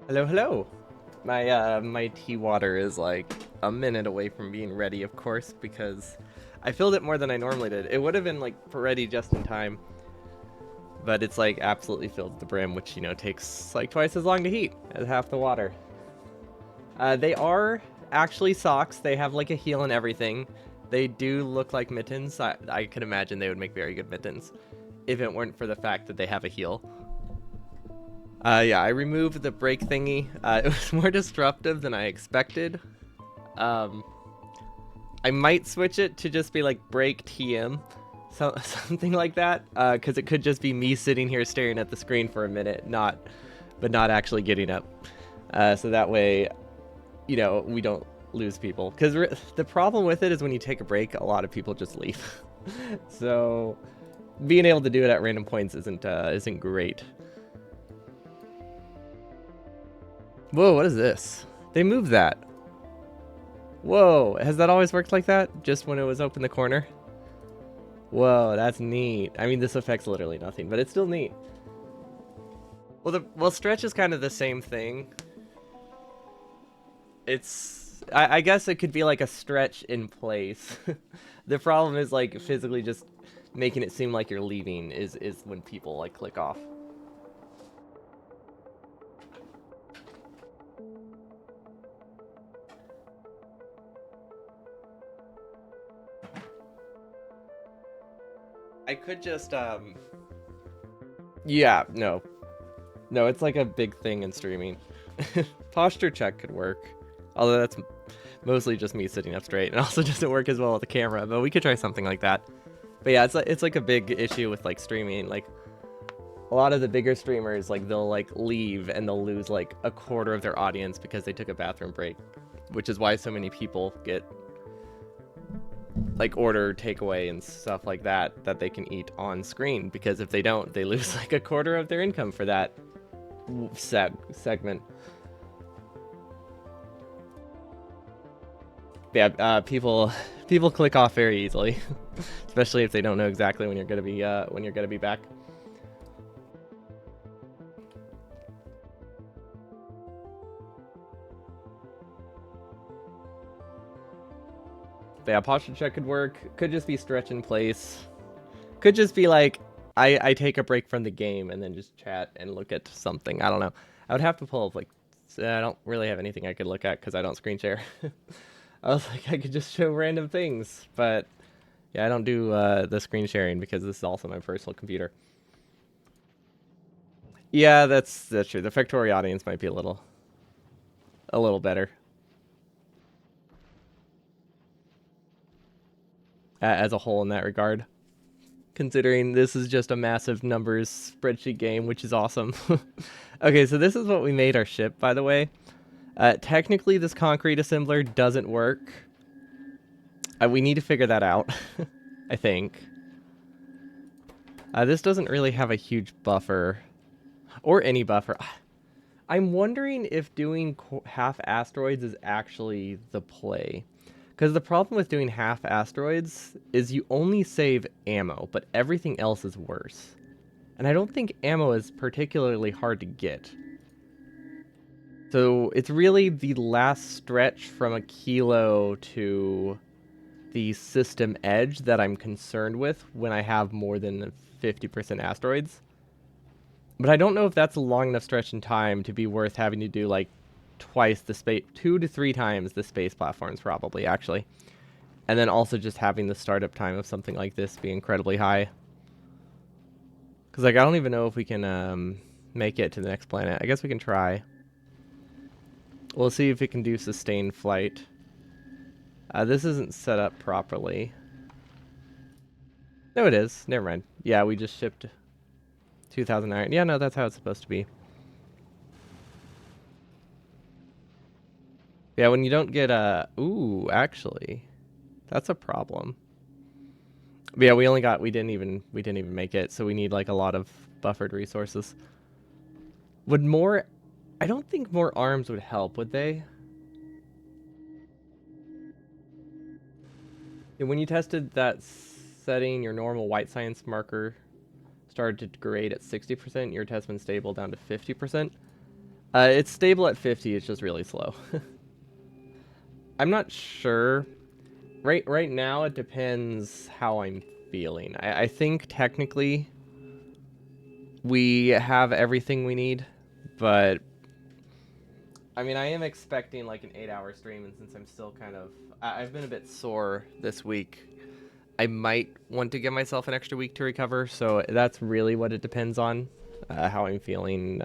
Hello, hello. My tea water is like a minute away from being ready, of course, because I filled it more than I normally did. It would have been like ready just in time, but it's like absolutely filled to the brim, which takes like twice as long to heat as half the water. They are actually socks. They have like a heel and everything. They do look like mittens. I could imagine they would make very good mittens if it weren't for the fact that they have a heel. Yeah, I removed the brake thingy. It was more disruptive than I expected. Um, I might switch it to just be like brake TM, something like that, because it could just be me sitting here staring at the screen for a minute, but not actually getting up. So that way, we don't lose people. Because the problem with it is when you take a break, a lot of people just leave. So being able to do it at random points isn't great. Whoa, what is this? They moved that. Whoa, has that always worked like that? Just when it was open the corner? Whoa, that's neat. I mean, this affects literally nothing, but it's still neat. Well, stretch is kind of the same thing. I guess it could be like a stretch in place. The problem is like physically just making it seem like you're leaving is when people like click off. I could just yeah, no. No, it's like a big thing in streaming. Posture check could work. Although that's mostly just me sitting up straight and also doesn't work as well with the camera, but we could try something like that. But yeah, it's like a big issue with like streaming. Like a lot of the bigger streamers, like they'll like leave and they'll lose like a quarter of their audience because they took a bathroom break, which is why so many people get like order takeaway and stuff like that they can eat on screen, because if they don't, they lose like a quarter of their income for that segment. Yeah, people click off very easily, especially if they don't know exactly when you're gonna be back. But yeah, posture check could work. Could just be stretch in place. Could just be like I take a break from the game and then just chat and look at something. I don't know. I would have to pull up like I don't really have anything I could look at because I don't screen share. I was like I could just show random things, but yeah, I don't do the screen sharing because this is also my personal computer. Yeah, that's true. The Factory audience might be a little better as a whole in that regard, considering this is just a massive numbers spreadsheet game, which is awesome. Okay, so this is what we made our ship, by the way. Technically, this concrete assembler doesn't work. We need to figure that out, I think. This doesn't really have a huge buffer, or any buffer. I'm wondering if doing half asteroids is actually the play. Because the problem with doing half asteroids is you only save ammo, but everything else is worse. And I don't think ammo is particularly hard to get. So it's really the last stretch from a kilo to the system edge that I'm concerned with when I have more than 50% asteroids. But I don't know if that's a long enough stretch in time to be worth having to do like twice the space, 2 to 3 times the space platforms, probably, actually. And then also just having the startup time of something like this be incredibly high. Because, like, I don't even know if we can make it to the next planet. I guess we can try. We'll see if it can do sustained flight. This isn't set up properly. No, it is. Never mind. Yeah, we just shipped 2,000 iron. Yeah, no, that's how it's supposed to be. Yeah, when you don't get a... Ooh, actually, that's a problem. But yeah, we didn't even make it, so we need like a lot of buffered resources. Would more... I don't think more arms would help, would they? And when you tested that setting, your normal white science marker started to degrade at 60%. Your test went stable down to 50%. It's stable at 50. It's just really slow. I'm not sure. Right now, it depends how I'm feeling. I think technically we have everything we need, but I mean, I am expecting like an 8-hour stream, and since I'm still kind of, I've been a bit sore this week. I might want to give myself an extra week to recover, so that's really what it depends on. How I'm feeling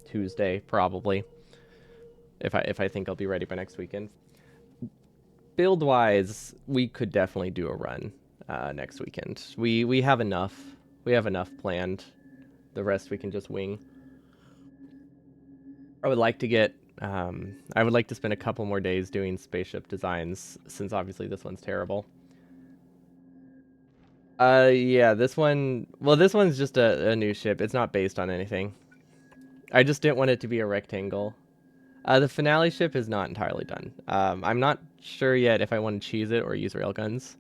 Tuesday, probably. If I think I'll be ready by next weekend. Build wise, we could definitely do a run next weekend. We have enough. We have enough planned. The rest we can just wing. I would like to get. I would like to spend a couple more days doing spaceship designs, since obviously this one's terrible. Yeah, this one. Well, this one's just a new ship. It's not based on anything. I just didn't want it to be a rectangle. The finale ship is not entirely done. I'm not sure yet if I want to cheese it or use railguns.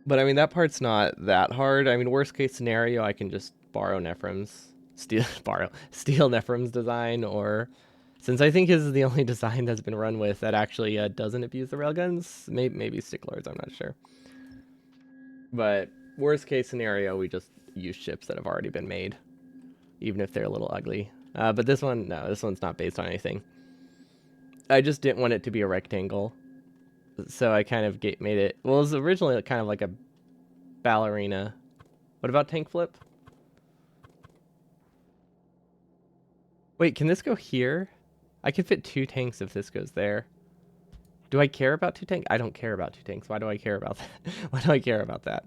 But I mean, that part's not that hard. I mean, worst case scenario, I can just borrow Nephrim's, steal Nephrim's design, or since I think his is the only design that's been run with that actually doesn't abuse the railguns, maybe Sticklers, I'm not sure. But worst case scenario, we just use ships that have already been made, even if they're a little ugly. But this one, no, this one's not based on anything. I just didn't want it to be a rectangle, so I kind of made it. Well, it was originally kind of like a ballerina. What about tank flip? Wait, can this go here? I can fit 2 tanks if this goes there. Do I care about 2 tanks? I don't care about 2 tanks. Why do I care about that? Why do I care about that?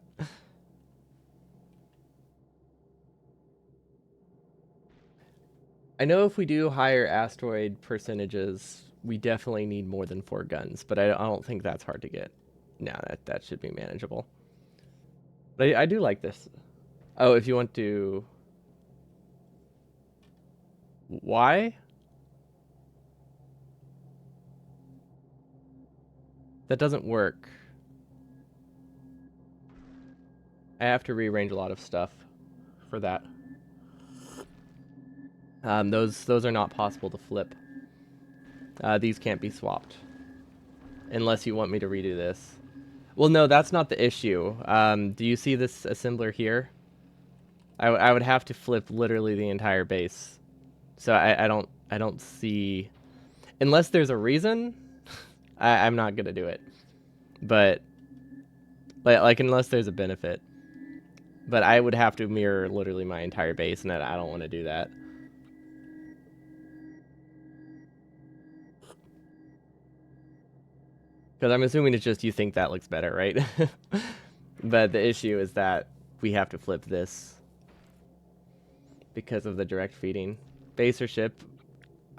I know if we do higher asteroid percentages, we definitely need more than 4 guns, but I don't think that's hard to get. No, that should be manageable. But I do like this. Oh, if you want to... Why? That doesn't work. I have to rearrange a lot of stuff for that. Those are not possible to flip. These can't be swapped. Unless you want me to redo this. Well, no, that's not the issue. Do you see this assembler here? I would have to flip literally the entire base. So I don't see... Unless there's a reason, I'm not going to do it. But, like, unless there's a benefit. But I would have to mirror literally my entire base, and I don't want to do that. Because I'm assuming it's just you think that looks better, right? But the issue is that we have to flip this because of the direct feeding. Base or ship?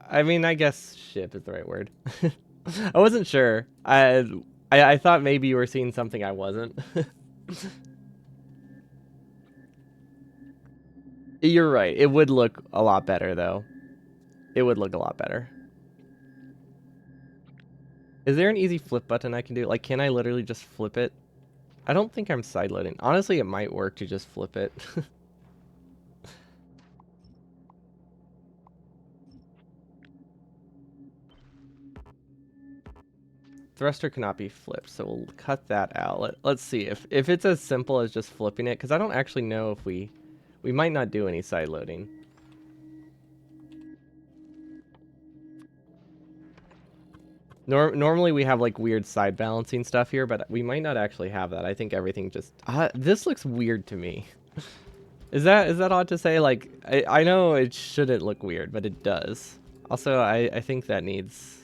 I mean, I guess ship is the right word. I wasn't sure. I thought maybe you were seeing something I wasn't. You're right. It would look a lot better, though. It would look a lot better. Is there an easy flip button I can do? Like, can I literally just flip it? I don't think I'm sideloading. Honestly, it might work to just flip it. Thruster cannot be flipped, so we'll cut that out. Let's see if it's as simple as just flipping it, because I don't actually know if we might not do any side loading. Normally we have like weird side balancing stuff here, but we might not actually have that. I think everything just this looks weird to me. Is that odd to say? Like I know it shouldn't look weird, but it does. Also, I think that needs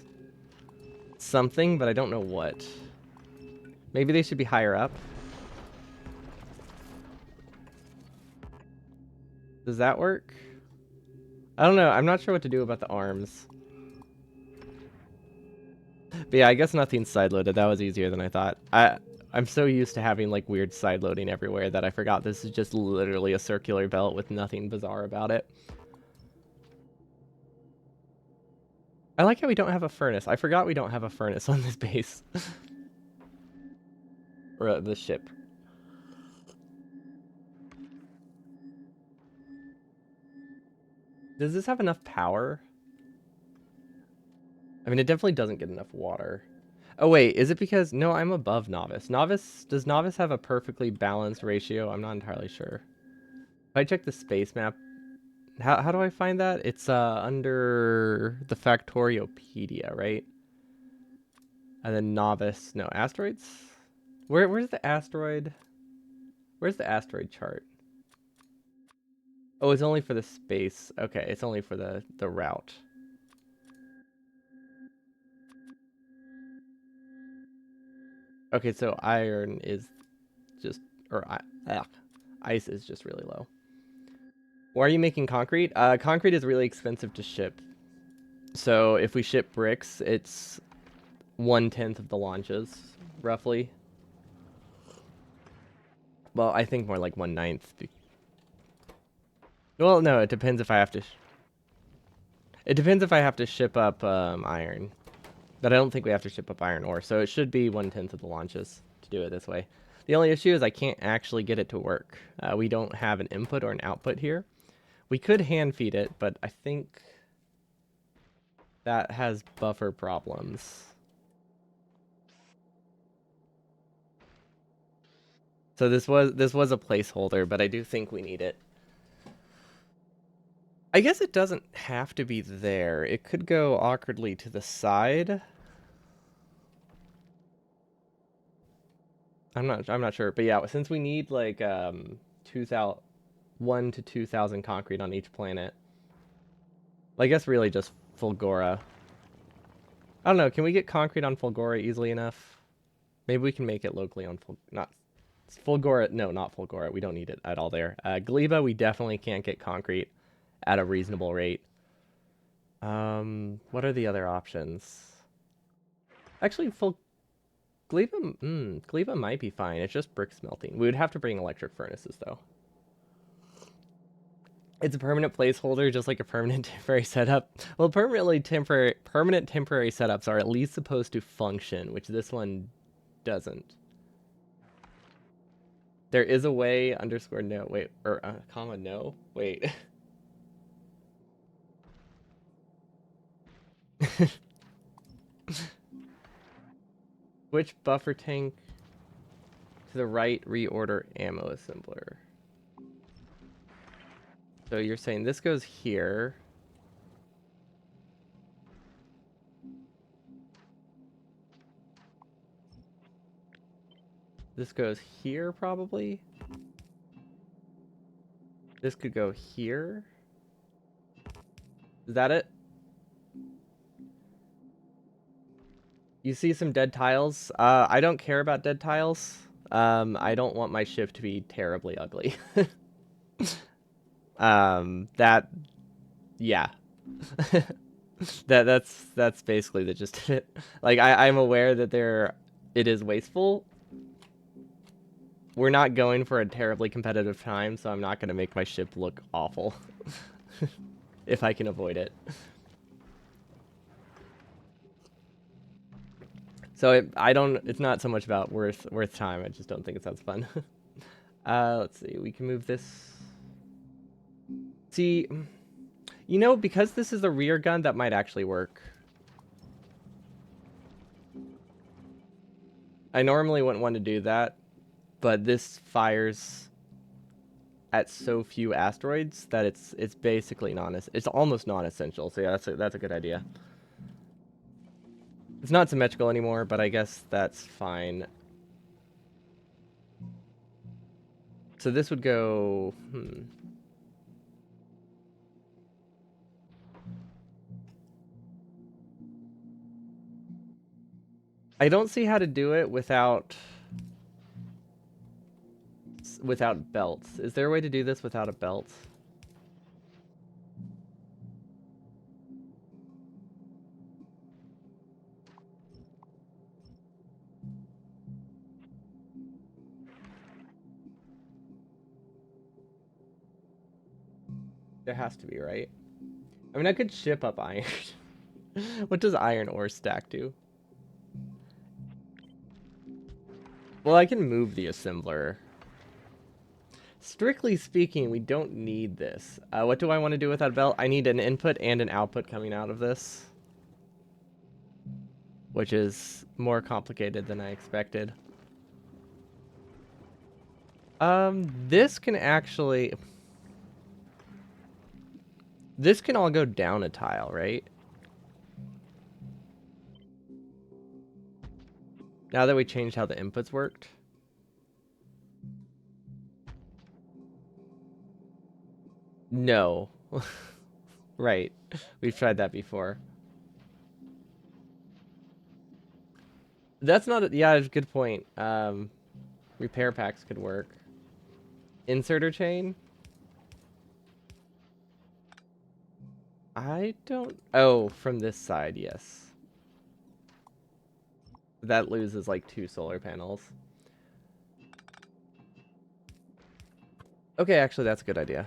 something, but I don't know what. Maybe they should be higher up. Does that work? I don't know. I'm not sure what to do about the arms. But yeah, I guess nothing's side-loaded. That was easier than I thought. I'm so used to having like weird side-loading everywhere that I forgot this is just literally a circular belt with nothing bizarre about it. I like how we don't have a furnace. I forgot we don't have a furnace on this base. Or the ship. Does this have enough power? I mean, it definitely doesn't get enough water. Oh wait, is it because... No, I'm above Novice. Does Novice have a perfectly balanced ratio? I'm not entirely sure. If I check the space map, how do I find that? It's under the Factoriopedia, right? And then Novice, no, asteroids? Where's the asteroid? Where's the asteroid chart? Oh, it's only for the space. Okay, it's only for the route. Okay, so iron is just, or ice is just really low. Why are you making concrete? Concrete is really expensive to ship. So if we ship bricks, it's 1/10 of the launches, roughly. Well, I think more like 1/9. Well, no, it depends if I have to. It depends if I have to ship up iron. But I don't think we have to ship up iron ore, so it should be 1/10 of the launches to do it this way. The only issue is I can't actually get it to work. We don't have an input or an output here. We could hand feed it, but I think that has buffer problems. So this was a placeholder, but I do think we need it. I guess it doesn't have to be there. It could go awkwardly to the side. I'm not sure, but yeah, since we need like 2,000 1 to 2,000 concrete on each planet. I guess really just Fulgora. I don't know, can we get concrete on Fulgora easily enough? Maybe we can make it locally on not Fulgora, no, not Fulgora. We don't need it at all there. Gleba, we definitely can't get concrete at a reasonable rate. What are the other options? Actually, Gleba might be fine. It's just brick smelting. We would have to bring electric furnaces though. It's a permanent placeholder, just like a permanent temporary setup. Well, permanent temporary setups are at least supposed to function, which this one doesn't. There is a way underscore no, wait, or comma no, wait. Which buffer tank to the right reorder ammo assembler? So you're saying this goes here. This goes here, probably. This could go here. Is that it? You see some dead tiles? I don't care about dead tiles. I don't want my ship to be terribly ugly. Yeah. That's basically the gist of it. Like, I'm aware that it is wasteful. We're not going for a terribly competitive time, so I'm not going to make my ship look awful. If I can avoid it. So it's not so much about worth time, I just don't think it sounds fun. Let's see, we can move this. See, you know, because this is a rear gun, that might actually work. I normally wouldn't want to do that, but this fires at so few asteroids that it's basically it's almost non-essential. So yeah, that's a good idea. It's not symmetrical anymore, but I guess that's fine. So this would go, I don't see how to do it without belts. Is there a way to do this without a belt? There has to be, right? I mean, I could ship up iron. What does iron ore stack do? Well, I can move the assembler. Strictly speaking, we don't need this. What do I want to do with that belt? I need an input and an output coming out of this, which is more complicated than I expected. This can actually... This can all go down a tile, right? Now that we changed how the inputs worked. No. Right. We've tried that before. That's not a, yeah, it's a good point. Repair packs could work. Inserter chain? I don't... Oh, from this side, yes. That loses like 2 solar panels. Okay, actually, that's a good idea.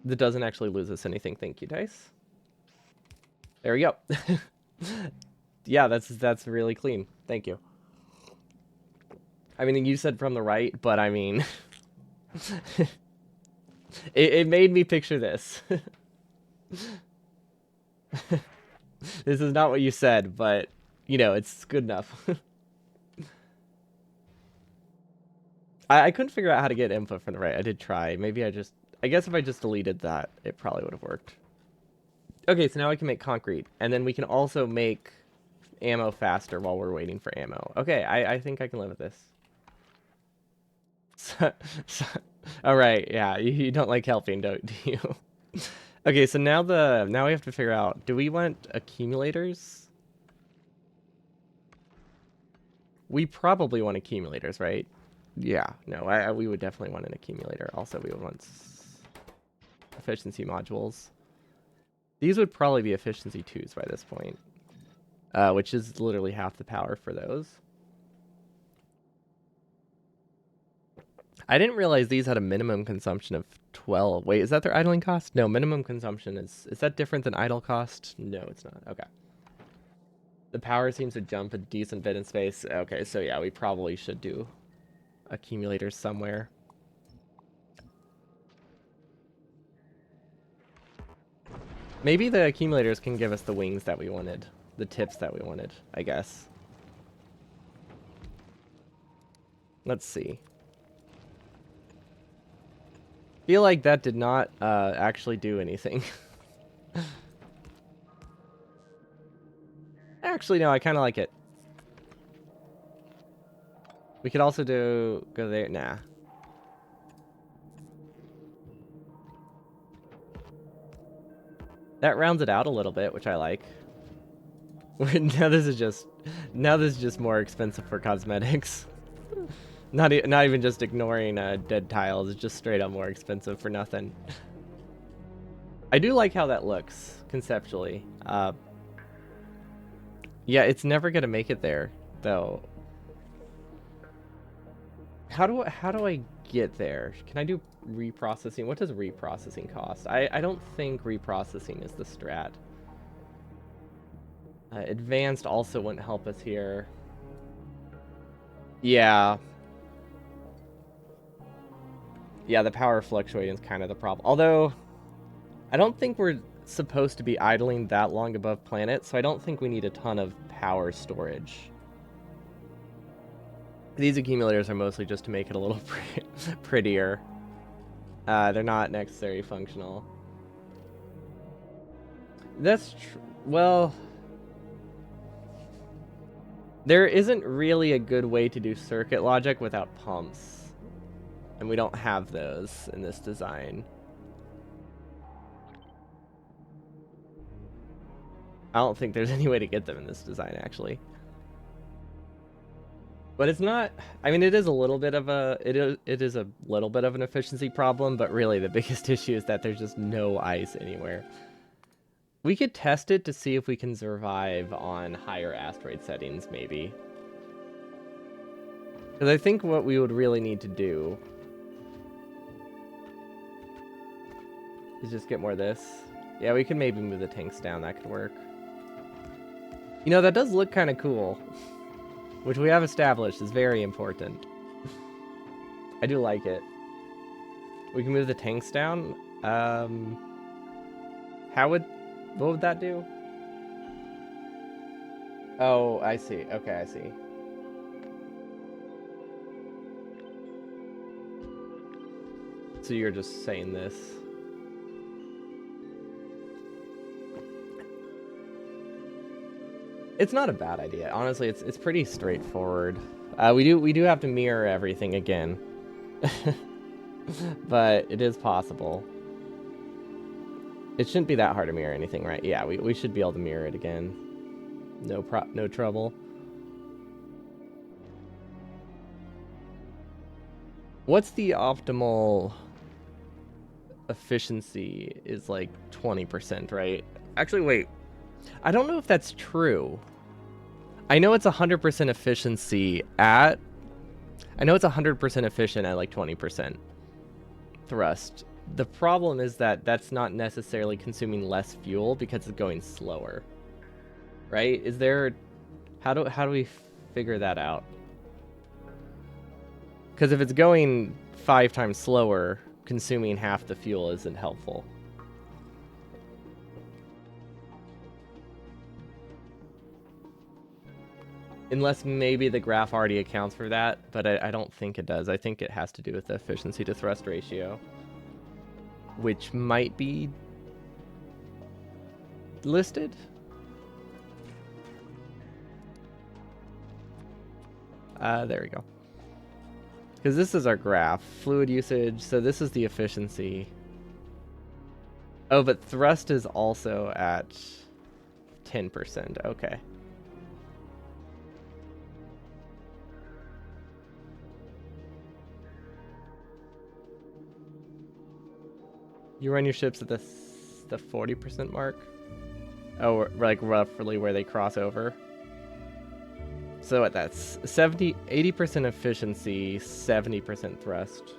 That doesn't actually lose us anything. Thank you, Dice. There we go. Yeah, that's really clean. Thank you. I mean, you said from the right, but I mean... it made me picture this. This is not what you said, but, you know, it's good enough. I couldn't figure out how to get input from the right. I did try. Maybe I guess if I just deleted that, it probably would have worked. Okay, so now I can make concrete. And then we can also make ammo faster while we're waiting for ammo. Okay, I think I can live with this. All right, yeah, you don't like helping, do you? Okay, so now we have to figure out, do we want accumulators? We probably want accumulators, right? Yeah, no, we would definitely want an accumulator. Also, we would want efficiency modules. These would probably be efficiency 2s by this point, which is literally half the power for those. I didn't realize these had a minimum consumption of 12. Wait, is that their idling cost? No, minimum consumption is that different than idle cost? No, it's not. Okay. The power seems to jump a decent bit in space. Okay, so yeah, we probably should do accumulators somewhere. Maybe the accumulators can give us the wings that we wanted. The tips that we wanted, I guess. Let's see. Feel like that did not actually do anything. Actually, no, I kind of like it. We could also go there. Nah. That rounds it out a little bit, which I like. Now this is just more expensive for cosmetics. Not even just ignoring dead tiles. It's just straight up more expensive for nothing. I do like how that looks conceptually. Yeah, it's never gonna make it there though. How do I get there? Can I do reprocessing? What does reprocessing cost? I don't think reprocessing is the strat. Advanced also wouldn't help us here. Yeah. Yeah, the power fluctuating is kind of the problem. Although, I don't think we're supposed to be idling that long above planet, so I don't think we need a ton of power storage. These accumulators are mostly just to make it a little prettier. They're not necessarily functional. That's true. Well, there isn't really a good way to do circuit logic without pumps. And we don't have those in this design. I don't think there's any way to get them in this design, actually. But it's not... I mean, it is a little bit of a... It is a little bit of an efficiency problem, but really the biggest issue is that there's just no ice anywhere. We could test it to see if we can survive on higher asteroid settings, maybe. Because I think what we would really need to do is just get more of this. Yeah, we can maybe move the tanks down. That could work. You know, that does look kind of cool. Which we have established is very important. I do like it. We can move the tanks down. What would that do? Oh, I see. Okay, I see. So you're just saying this. It's not a bad idea. Honestly, it's pretty straightforward. We do have to mirror everything again. But it is possible. It shouldn't be that hard to mirror anything, right? Yeah, we should be able to mirror it again. No trouble. What's the optimal efficiency is like 20%, right? Actually, wait. I don't know if that's true. I know it's 100% efficiency at... I know it's 100% efficient at like 20% thrust. The problem is that that's not necessarily consuming less fuel because it's going slower. Right? Is there... How do we figure that out? Because if it's going 5 times slower, consuming half the fuel isn't helpful. Unless maybe the graph already accounts for that, but I don't think it does. I think it has to do with the efficiency to thrust ratio, which might be listed. There we go. Because this is our graph. Fluid usage, so this is the efficiency. Oh, but thrust is also at 10%. Okay. You run your ships at the 40% mark? Oh, like roughly where they cross over? So what, that's 80% efficiency, 70% thrust.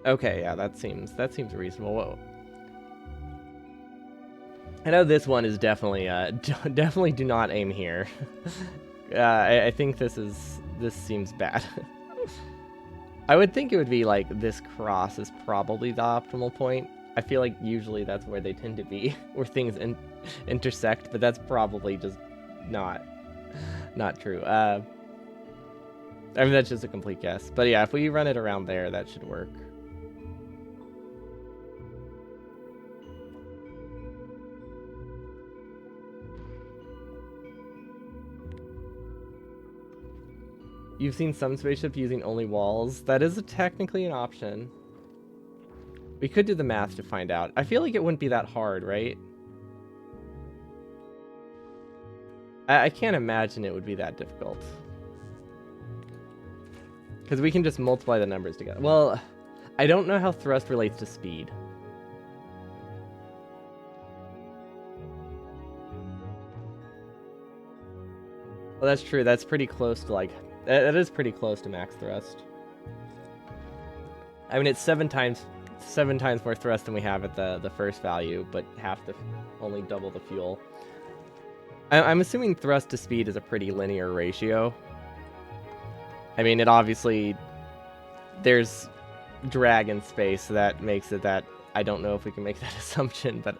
Okay, yeah, that seems reasonable. Whoa. I know this one is definitely definitely do not aim here. I think this seems bad. I would think it would be like this cross is probably the optimal point. I feel like usually that's where they tend to be, where things intersect, but that's probably just not true. I mean, that's just a complete guess. But yeah, if we run it around there, that should work. You've seen some spaceships using only walls. That is technically an option. We could do the math to find out. I feel like it wouldn't be that hard, right? I can't imagine it would be that difficult. Because we can just multiply the numbers together. Well, I don't know how thrust relates to speed. Well, that's true. That's pretty close to like... That is pretty close to max thrust. I mean, it's 7 times more thrust than we have at the first value, but only double the fuel. I'm assuming thrust to speed is a pretty linear ratio. I mean, it obviously... There's drag in space, so that makes it that... I don't know if we can make that assumption, but...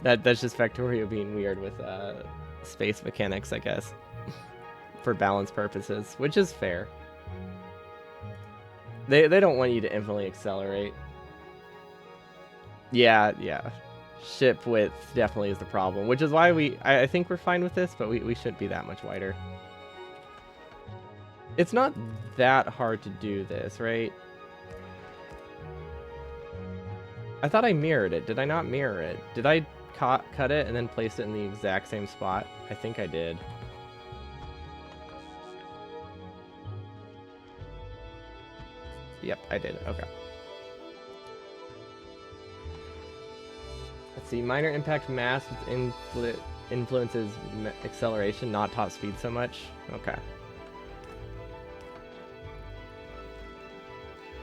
that's just Factorio being weird with space mechanics, I guess. For balance purposes, which is fair. They don't want you to infinitely accelerate. Yeah. Ship width definitely is the problem, which is why I think we're fine with this, but we should be that much wider. It's not that hard to do this, right? I thought I mirrored it. Did I not mirror it? Did I cut it and then place it in the exact same spot? I think I did. Yep, I did. Okay. Let's see. Minor impact mass influences acceleration, not top speed so much. Okay.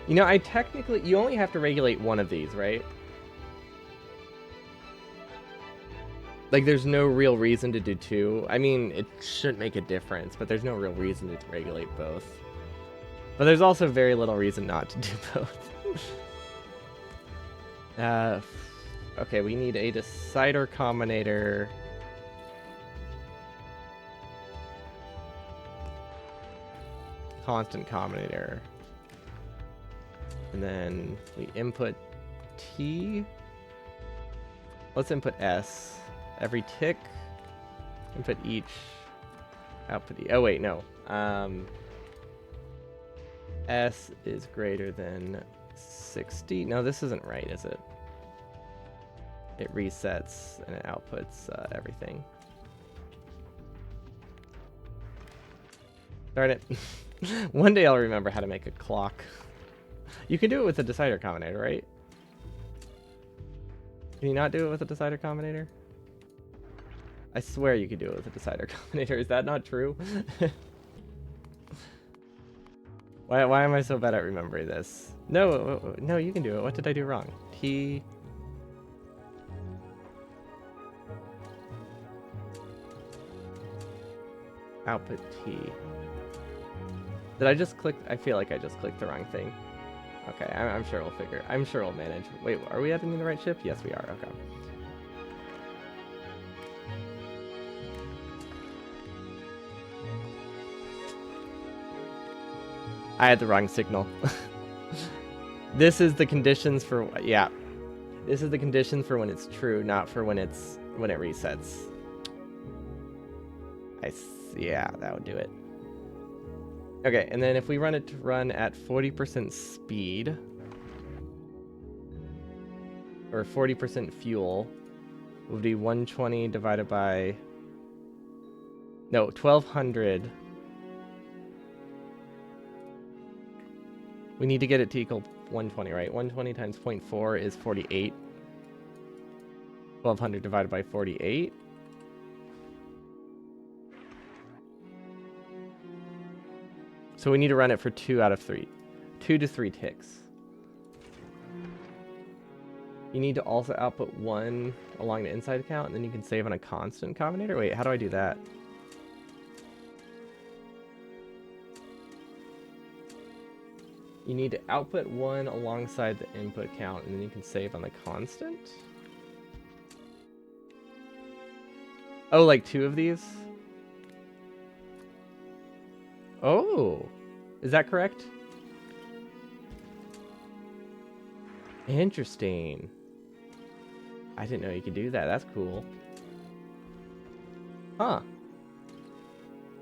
You know, you only have to regulate one of these, right? Like, there's no real reason to do 2. I mean, it should make a difference, but there's no real reason to regulate both. But there's also very little reason not to do both. Okay, we need a decider combinator. Constant combinator. And then we input T. Let's input S. Every tick. Input each. Output E. Oh, wait, no. S is greater than 60. No, this isn't right, is it? It resets and it outputs everything. Darn it. One day I'll remember how to make a clock. You can do it with a decider combinator, right? Can you not do it with a decider combinator? I swear you could do it with a decider combinator. Is that not true? Why am I so bad at remembering this? No, no, you can do it. What did I do wrong? T. Output T. Did I just click? I feel like I just clicked the wrong thing. Okay, I'm sure we'll figure. I'm sure we'll manage. Wait, are we editing the right ship? Yes, we are. Okay. I had the wrong signal. This is the conditions for, yeah. This is the conditions for when it's true, not for when it resets. Yeah, that would do it. Okay, and then if we run it to run at 40% speed, or 40% fuel, would be 120 divided by, no, 1200. We need to get it to equal 120, right? 120 times 0.4 is 48. 1200 divided by 48. So we need to run it for 2 out of 3. 2 to 3 ticks. You need to also output 1 along the inside account, and then you can save on a constant combinator. Wait, how do I do that? You need to output 1 alongside the input count, and then you can save on the constant? Oh, like 2 of these? Oh, is that correct? Interesting. I didn't know you could do that. That's cool. Huh.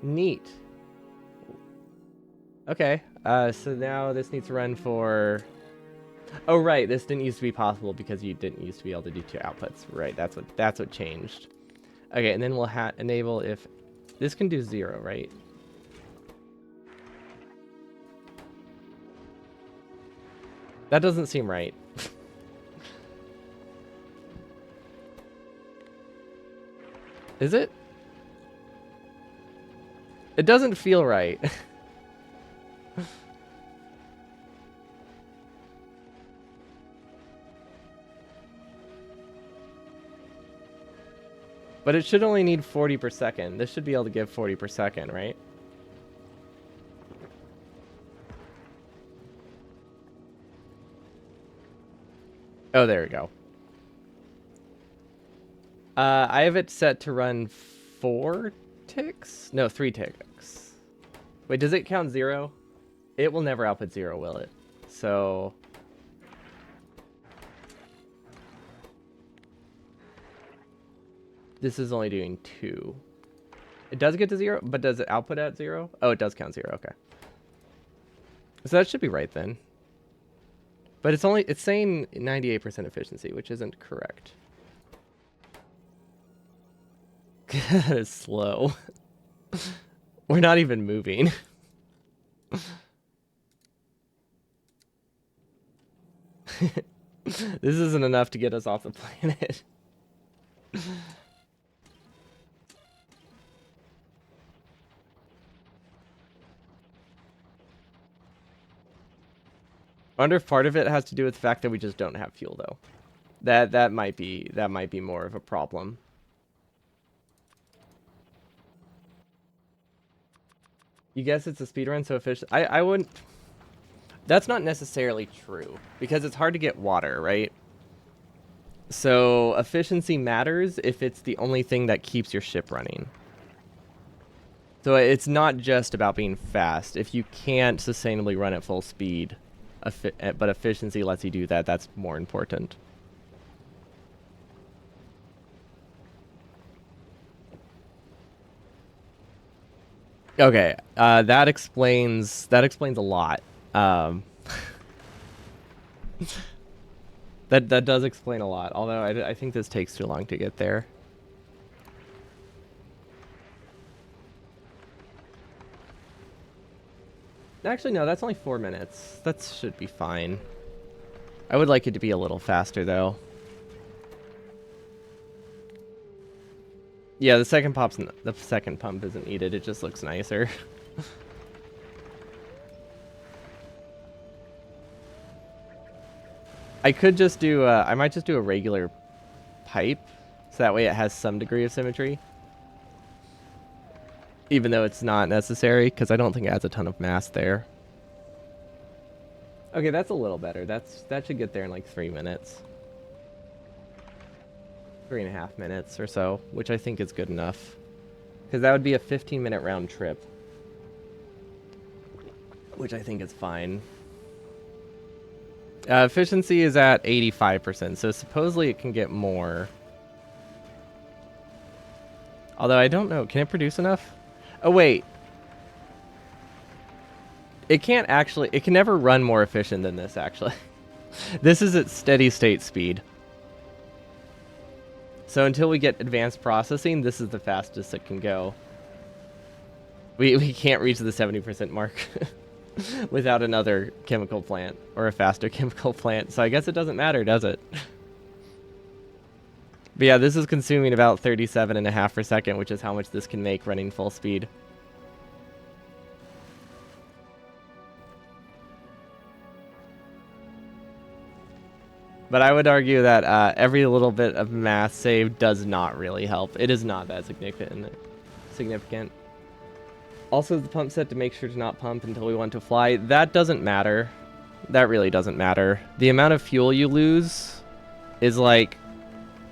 Neat. Okay. So now this needs to run for... Oh, right. This didn't used to be possible because you didn't used to be able to do 2 outputs. Right. That's what changed. Okay, and then we'll enable if... This can do 0, right? That doesn't seem right. Is it? It doesn't feel right. But it should only need 40 per second. This should be able to give 40 per second, right? Oh, there we go. I have it set to run 4 ticks? No, 3 ticks. Wait, does it count 0? It will never output 0, will it? So... This is only doing 2. It does get to 0, but does it output at 0? Oh, it does count 0, okay. So that should be right then. But it's saying 98% efficiency, which isn't correct. That is slow. We're not even moving. This isn't enough to get us off the planet. I wonder if part of it has to do with the fact that we just don't have fuel, though. That might be more of a problem. You guess it's a speedrun, so efficient. I wouldn't. That's not necessarily true because it's hard to get water, right? So efficiency matters if it's the only thing that keeps your ship running. So it's not just about being fast. If you can't sustainably run at full speed, but efficiency lets you do that, that's more important. Okay, that explains a lot. That does explain a lot. Although I think this takes too long to get there. Actually, no, that's only 4 minutes. That should be fine. I would like it to be a little faster, though. Yeah, the second pump isn't needed. It just looks nicer. I could just do. I might just do a regular pipe, so that way it has some degree of symmetry. Even though it's not necessary, because I don't think it adds a ton of mass there. Okay, that's a little better. That should get there in like 3 minutes. 3.5 minutes or so, which I think is good enough. Because that would be a 15-minute round trip. Which I think is fine. Efficiency is at 85%, so supposedly it can get more. Although I don't know. Can it produce enough? Oh, wait. It can't actually... It can never run more efficient than this, actually. This is at steady state speed. So until we get advanced processing, this is the fastest it can go. We can't reach the 70% mark without another chemical plant or a faster chemical plant. So I guess it doesn't matter, does it? But yeah, this is consuming about 37.5 per second, which is how much this can make running full speed. But I would argue that every little bit of mass saved does not really help. It is not that significant. Also, the pump set to make sure to not pump until we want to fly. That doesn't matter. That really doesn't matter. The amount of fuel you lose is like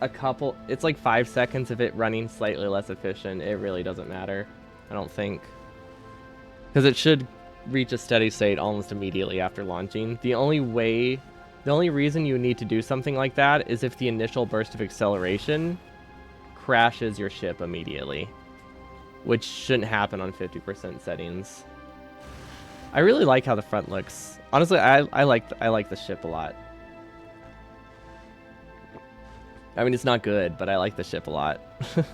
it's like 5 seconds of it running slightly less efficient. It really doesn't matter, I don't think. Because it should reach a steady state almost immediately after launching. The only reason you need to do something like that is if the initial burst of acceleration crashes your ship immediately, which shouldn't happen on 50% settings. I really like how the front looks. Honestly, I like the ship a lot. I mean, it's not good, but I like the ship a lot. But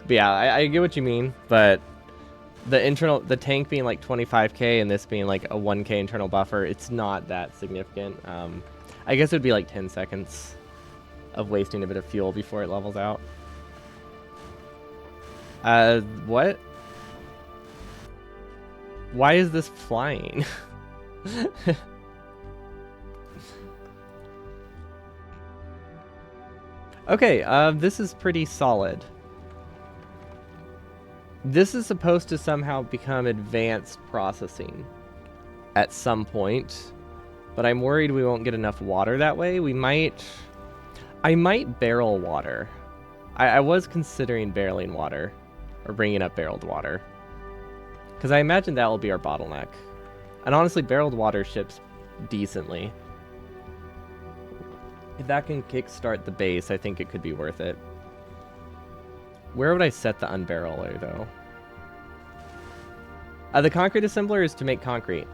yeah, I get what you mean, but the tank being like 25k and this being like a 1k internal buffer, it's not that significant. I guess it would be like 10 seconds of wasting a bit of fuel before it levels out. What? Why is this flying? Okay, this is pretty solid. This is supposed to somehow become advanced processing at some point, but I'm worried we won't get enough water that way. I might barrel water. I was considering barreling water, or bringing up barreled water, because I imagine that will be our bottleneck. And honestly, barreled water ships decently. If that can kickstart the base, I think it could be worth it. Where would I set the unbarreler, though? The concrete assembler is to make concrete.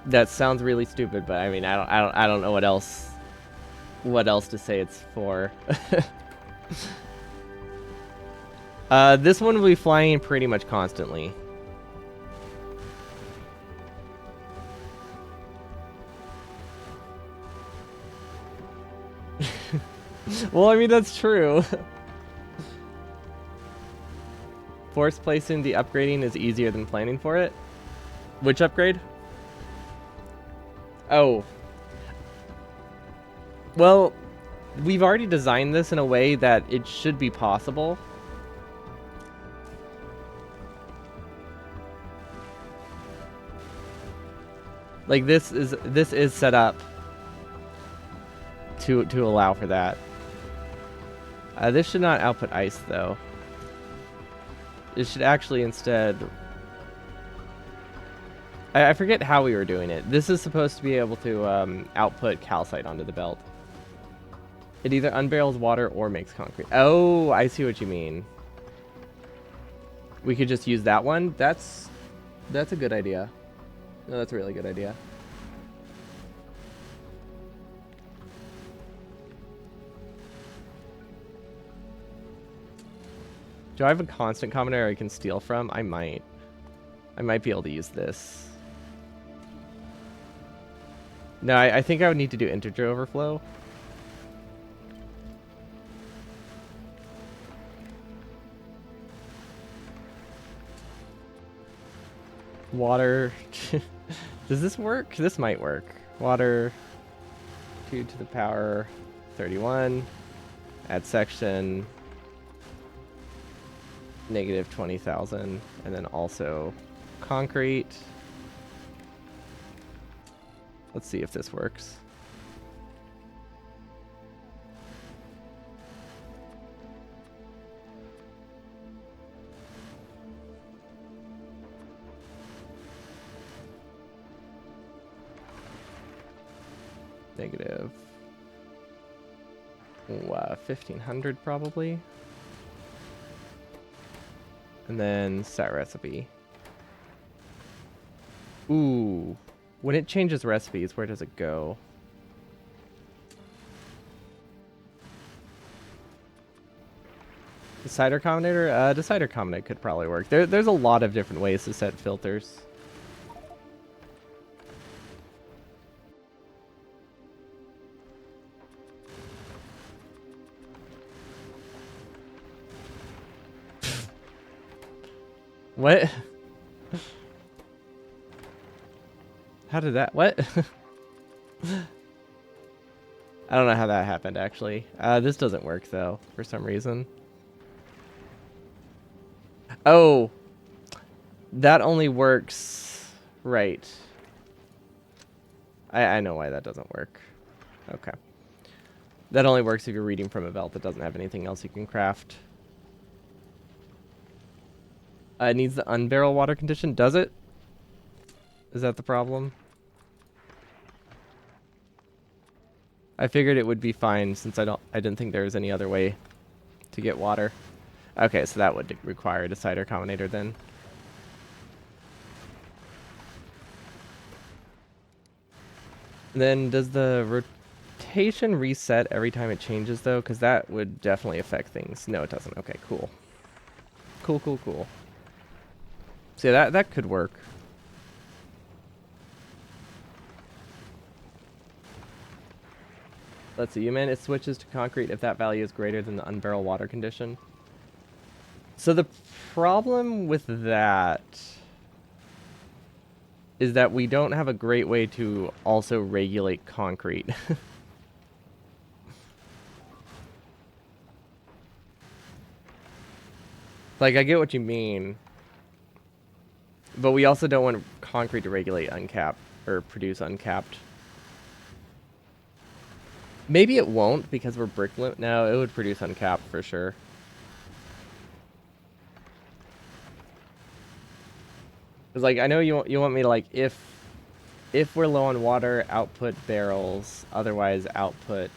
That sounds really stupid, but I mean, I don't know what else to say it's for. This one will be flying pretty much constantly. Well, I mean, that's true. Force placing the upgrading is easier than planning for it. Which upgrade? Oh. Well, we've already designed this in a way that it should be possible. Like this is set up to allow for that. This should not output ice though. It should actually instead. I forget how we were doing it. This is supposed to be able to output calcite onto the belt. It either unbarrels water or makes concrete. Oh, I see what you mean. We could just use that one. That's a good idea. No, that's a really good idea. Do I have a constant combinator I can steal from? I might. I might be able to use this. No, I think I would need to do integer overflow. Water. Does this work? This might work. Water 2 to the power 31. Add section. Negative 20,000. And then also concrete. Let's see if this works. Negative 1,500 probably. And then set recipe. Ooh. When it changes recipes, where does it go? Decider combinator? Decider combinator could probably work. There's a lot of different ways to set filters. What? How did that... What? I don't know how that happened, actually. This doesn't work, though, for some reason. Oh. That only works... Right. I know why that doesn't work. Okay. That only works if you're reading from a belt that doesn't have anything else you can craft. It needs the unbarrel water condition. Does it? Is that the problem? I figured it would be fine since I didn't think there was any other way to get water. Okay, so that would require a decider combinator then. Then does the rotation reset every time it changes though? Because that would definitely affect things. No, it doesn't. Okay, cool. Cool. So yeah, that could work. Let's see, you meant it switches to concrete if that value is greater than the unbarrel water condition. So the problem with that is that we don't have a great way to also regulate concrete. Like, I get what you mean. But we also don't want concrete to regulate uncapped or produce uncapped. Maybe it won't because we're brick limit. No, it would produce uncapped for sure. Cause like I know you want me to like if we're low on water, output barrels. Otherwise, output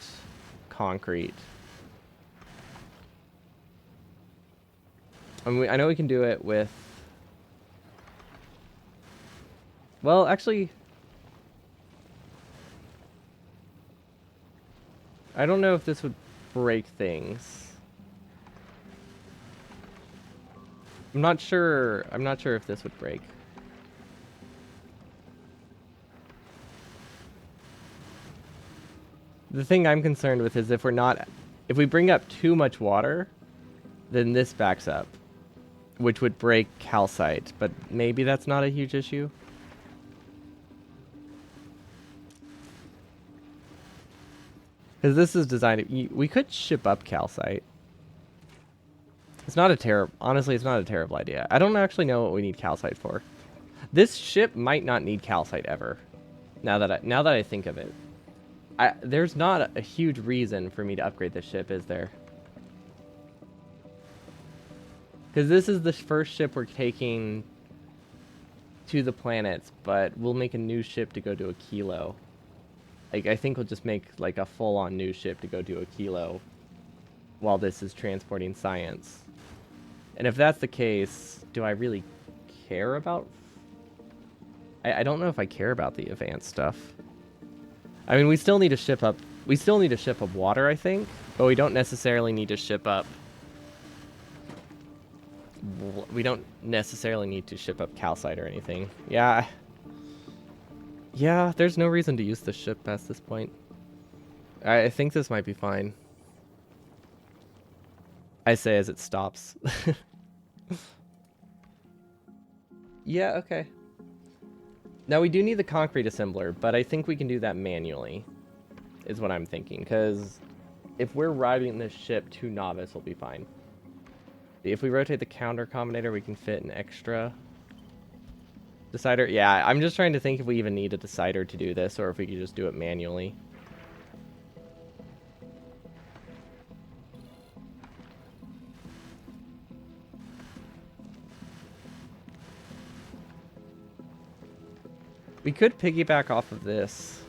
concrete. I know we can do it with. Well, actually. I don't know if this would break things. I'm not sure if this would break. The thing I'm concerned with is if we bring up too much water, then this backs up, which would break calcite, but maybe that's not a huge issue. Because this is designed we could ship up calcite. It's not a honestly, it's not a terrible idea. I don't actually know what we need calcite for. This ship might not need calcite ever. Now that I think of it, there's not a huge reason for me to upgrade this ship, is there? Because this is the first ship we're taking to the planets, but we'll make a new ship to go to a kilo. Like, I think we'll just make like a full-on new ship to go to a kilo while this is transporting science. And if that's the case, do I really care about... I don't know if I care about the advanced stuff. I mean, we still need to ship up... We still need to ship up water, I think. But we don't necessarily need to ship up... We don't necessarily need to ship up calcite or anything. Yeah. Yeah, there's no reason to use the ship past this point. I think this might be fine. I say as it stops. Yeah, okay. Now we do need the concrete assembler, but I think we can do that manually, is what I'm thinking. Because if we're riding this ship, 2 novice will be fine. If we rotate the counter combinator, we can fit an extra decider. Yeah, I'm just trying to think if we even need a decider to do this, or if we could just do it manually. We could piggyback off of this.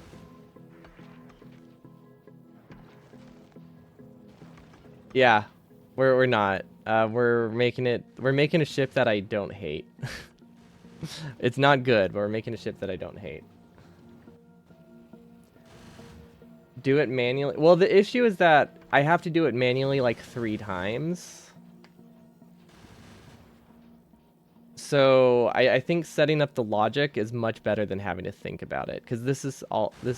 Yeah, we're not. We're making a ship that I don't hate. It's not good, but we're making a ship that I don't hate. Do it manually. Well, the issue is that I have to do it manually like 3 times. So I think setting up the logic is much better than having to think about it, because this is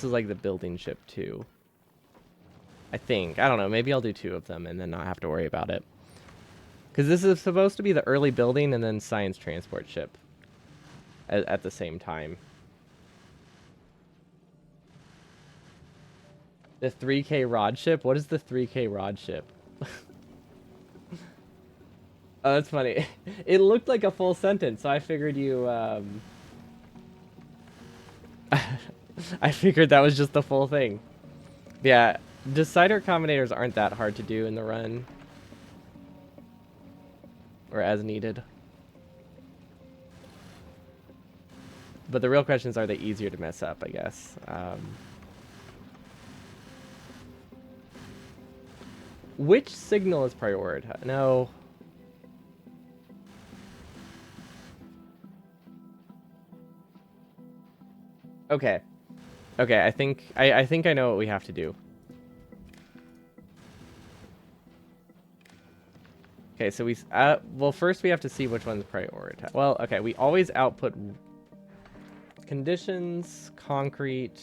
like the building ship too. I think. I don't know. Maybe I'll do 2 of them and then not have to worry about it. Because this is supposed to be the early building and then science transport ship at the same time. The 3K rod ship? What is the 3K rod ship? Oh, that's funny. It looked like a full sentence, so I figured you, I figured that was just the full thing. Yeah, decider combinators aren't that hard to do in the run. Or as needed. But the real question is, are they easier to mess up, I guess. Which signal is prioritized? No. Okay. Okay, I think I know what we have to do. Okay, so well, first we have to see which one's prioritized. Well, okay, we always output conditions, concrete.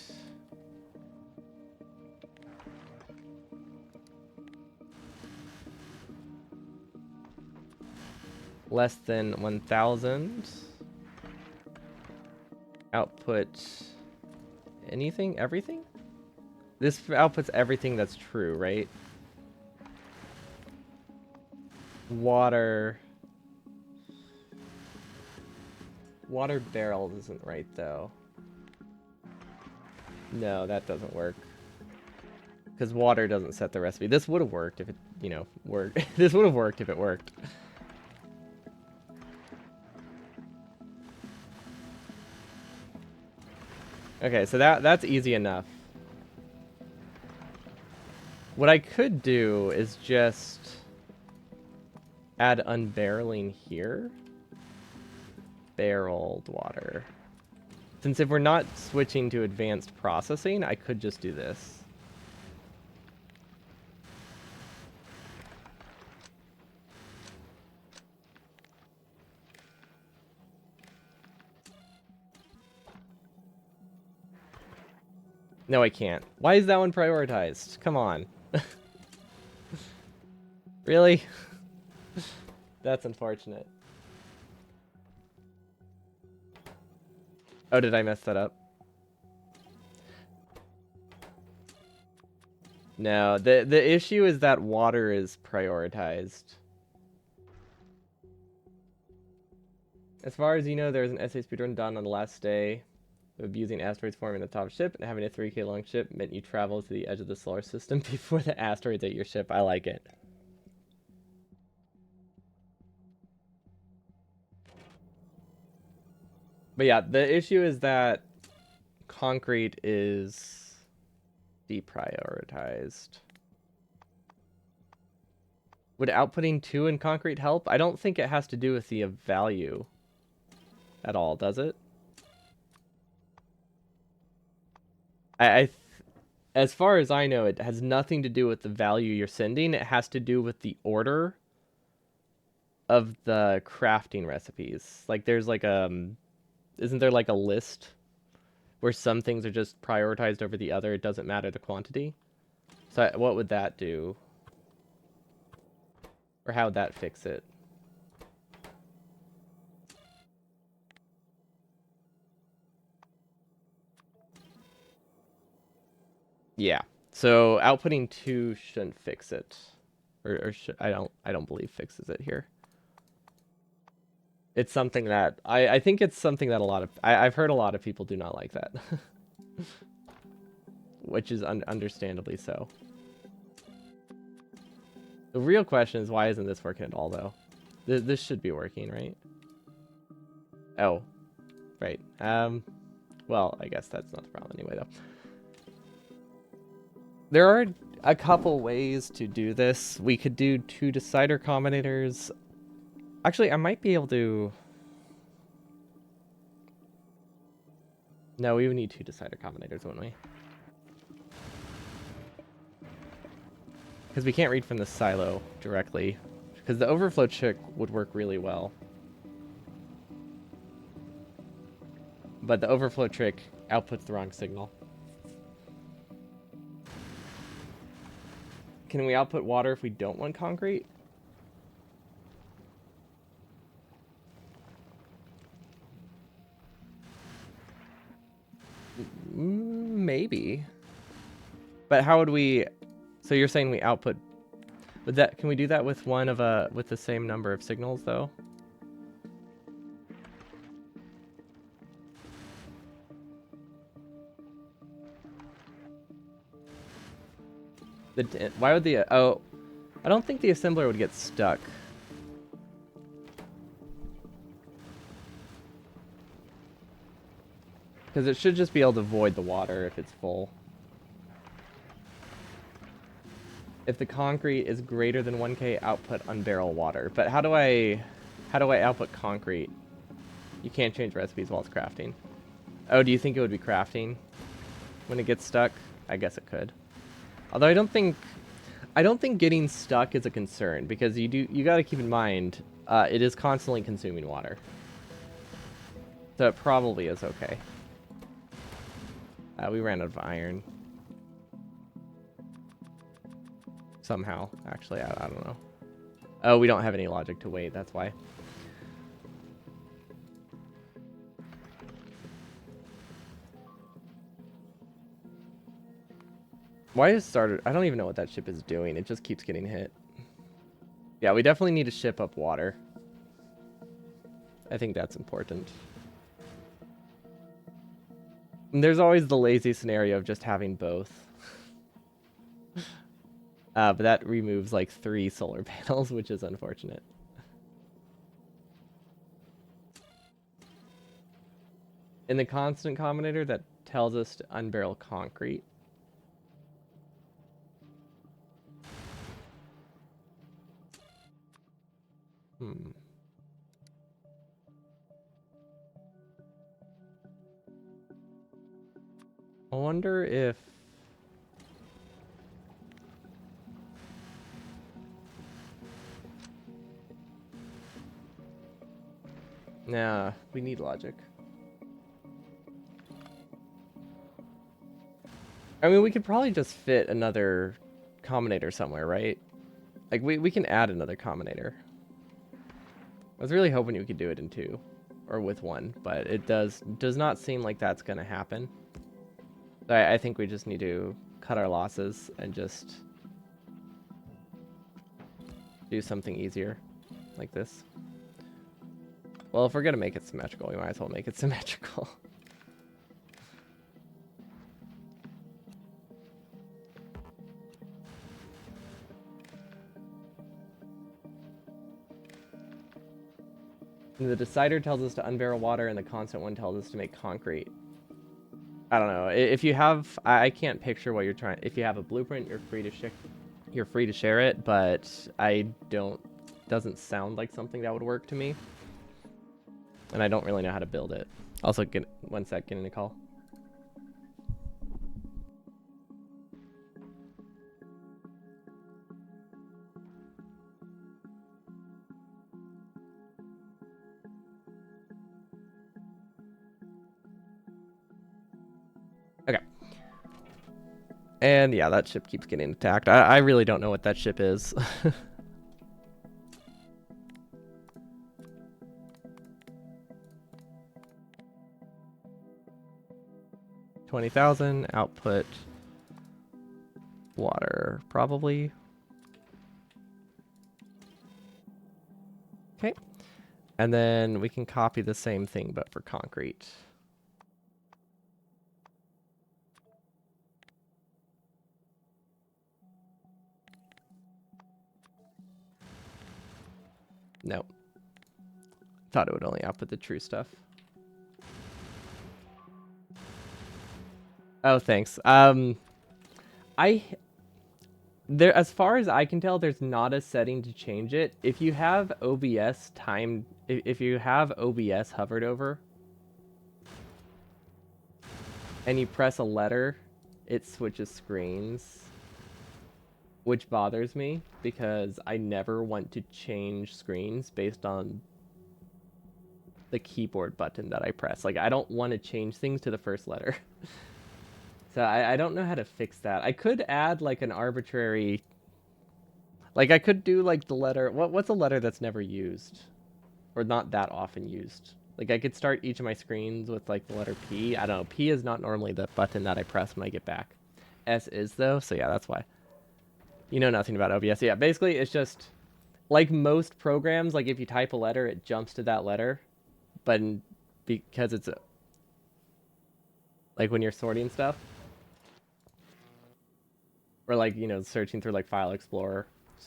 Less than 1,000. Output anything, everything? This outputs everything that's true, right? Water barrels isn't right though. No, that doesn't work. Because water doesn't set the recipe. This would have worked if it, you know, worked. This would have worked if it worked. Okay, so that's easy enough. What I could do is just add unbarreling here. Barreled water. Since if we're not switching to advanced processing, I could just do this. No, I can't. Why is that one prioritized? Come on. Really? That's unfortunate. Oh, did I mess that up? No, the issue is that water is prioritized. As far as you know, there's an essay speedrun done on the last day. Abusing asteroids forming the top ship and having a 3K long ship meant you travel to the edge of the solar system before the asteroids ate your ship. I like it. But yeah, the issue is that concrete is deprioritized. Would outputting 2 in concrete help? I don't think it has to do with the value at all, does it? As far as I know, it has nothing to do with the value you're sending. It has to do with the order of the crafting recipes. Like there's like isn't there like a list where some things are just prioritized over the other? It doesn't matter the quantity. So what would that do? Or how would that fix it? Yeah. So outputting 2 shouldn't fix it. I don't believe fixes it here. It's something that I think it's something that I've heard a lot of people do not like that. Which is understandably so. The real question is, why isn't this working at all, though? This should be working, right? Oh, right. Well, I guess that's not the problem anyway, though. There are a couple ways to do this. We could do 2 decider combinators. Actually, I might be able to... No, we would need 2 decider combinators, wouldn't we? Because we can't read from the silo directly. Because the overflow trick would work really well. But the overflow trick outputs the wrong signal. Can we output water if we don't want concrete? Maybe. But how would we... So you're saying we output... Would that... Can we do that with with the same number of signals, though? Why would the... Oh, I don't think the assembler would get stuck. Because it should just be able to void the water if it's full. If the concrete is greater than 1K, output unbarrel water. But how do I output concrete? You can't change recipes while it's crafting. Oh, do you think it would be crafting when it gets stuck? I guess it could. Although I don't think getting stuck is a concern, because you got to keep in mind it is constantly consuming water. So it probably is okay. We ran out of iron. Somehow, actually, I don't know. Oh, we don't have any logic to wait, that's why. Why is started? I don't even know what that ship is doing. It just keeps getting hit. Yeah, we definitely need to ship up water. I think that's important. And there's always the lazy scenario of just having both. But that removes like 3 solar panels, which is unfortunate. In the constant combinator, that tells us to unbarrel concrete. I wonder if... Nah, we need logic. I mean, we could probably just fit another combinator somewhere, right? Like, we can add another combinator. I was really hoping we could do it in 2. Or with 1, but it does not seem like that's going to happen. I think we just need to cut our losses and just do something easier, like this. Well, if we're going to make it symmetrical, we might as well make it symmetrical. And the decider tells us to unbarrel water, and the constant one tells us to make concrete. I don't know. If you have, I can't picture what you're trying. If you have a blueprint, you're free to share it. But I don't. Doesn't sound like something that would work to me. And I don't really know how to build it. Also, get one sec. Getting a call. Okay. And yeah, that ship keeps getting attacked. I really don't know what that ship is. 20,000 output water, probably. Okay. And then we can copy the same thing, but for concrete. Nope. Thought it would only output the true stuff. Oh, thanks. There, as far as I can tell, there's not a setting to change it. If you have OBS timed, if you have OBS hovered over, and you press a letter, it switches screens, which bothers me because I never want to change screens based on the keyboard button that I press. Like, I don't want to change things to the first letter. So I don't know how to fix that. I could add like an arbitrary, like I could do like the letter, what's a letter that's never used or not that often used? Like I could start each of my screens with like the letter P. I don't know. P is not normally the button that I press when I get back. S is though. So yeah, that's why. You know nothing about OBS. Yeah, basically it's just like most programs, like if you type a letter, it jumps to that letter. But because it's like when you're sorting stuff, or like, you know, searching through like File Explorer,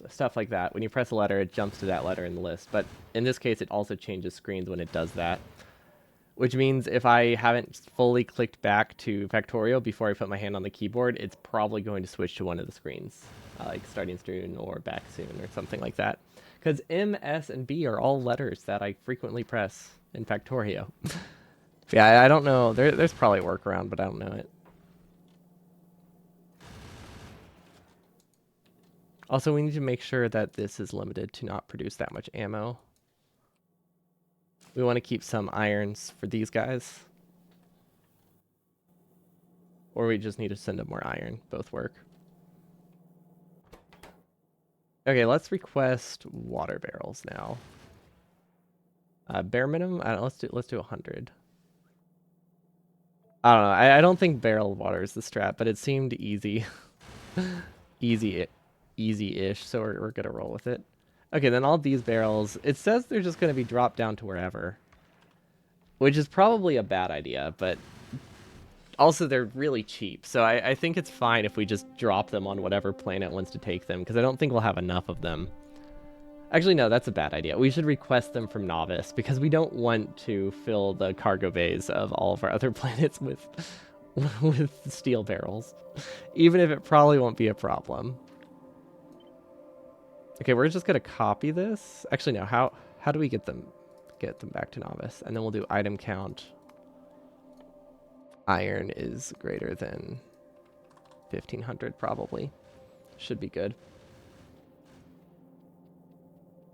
stuff like that. When you press a letter, it jumps to that letter in the list. But in this case, it also changes screens when it does that. Which means if I haven't fully clicked back to Factorio before I put my hand on the keyboard, it's probably going to switch to one of the screens. Like starting soon or back soon or something like that. Because M, S, and B are all letters that I frequently press in Factorio. Yeah, I don't know. There's probably a workaround, but I don't know it. Also, we need to make sure that this is limited to not produce that much ammo. We want to keep some irons for these guys. Or we just need to send them more iron. Both work. Okay, let's request water barrels now. Bare minimum? Let's do 100. I don't know. I don't think barrel water is the strat, but it seemed easy. Easy-ish, so we're gonna roll with it. Okay, then all these barrels, it says they're just gonna be dropped down to wherever. Which is probably a bad idea, but also they're really cheap. So I think it's fine if we just drop them on whatever planet wants to take them, because I don't think we'll have enough of them. Actually, no, that's a bad idea. We should request them from Novice, because we don't want to fill the cargo bays of all of our other planets with steel barrels. Even if it probably won't be a problem. Okay, we're just gonna copy this. Actually, no. How do we get them back to Novice? And then we'll do item count. Iron is greater than 1,500 probably. Should be good.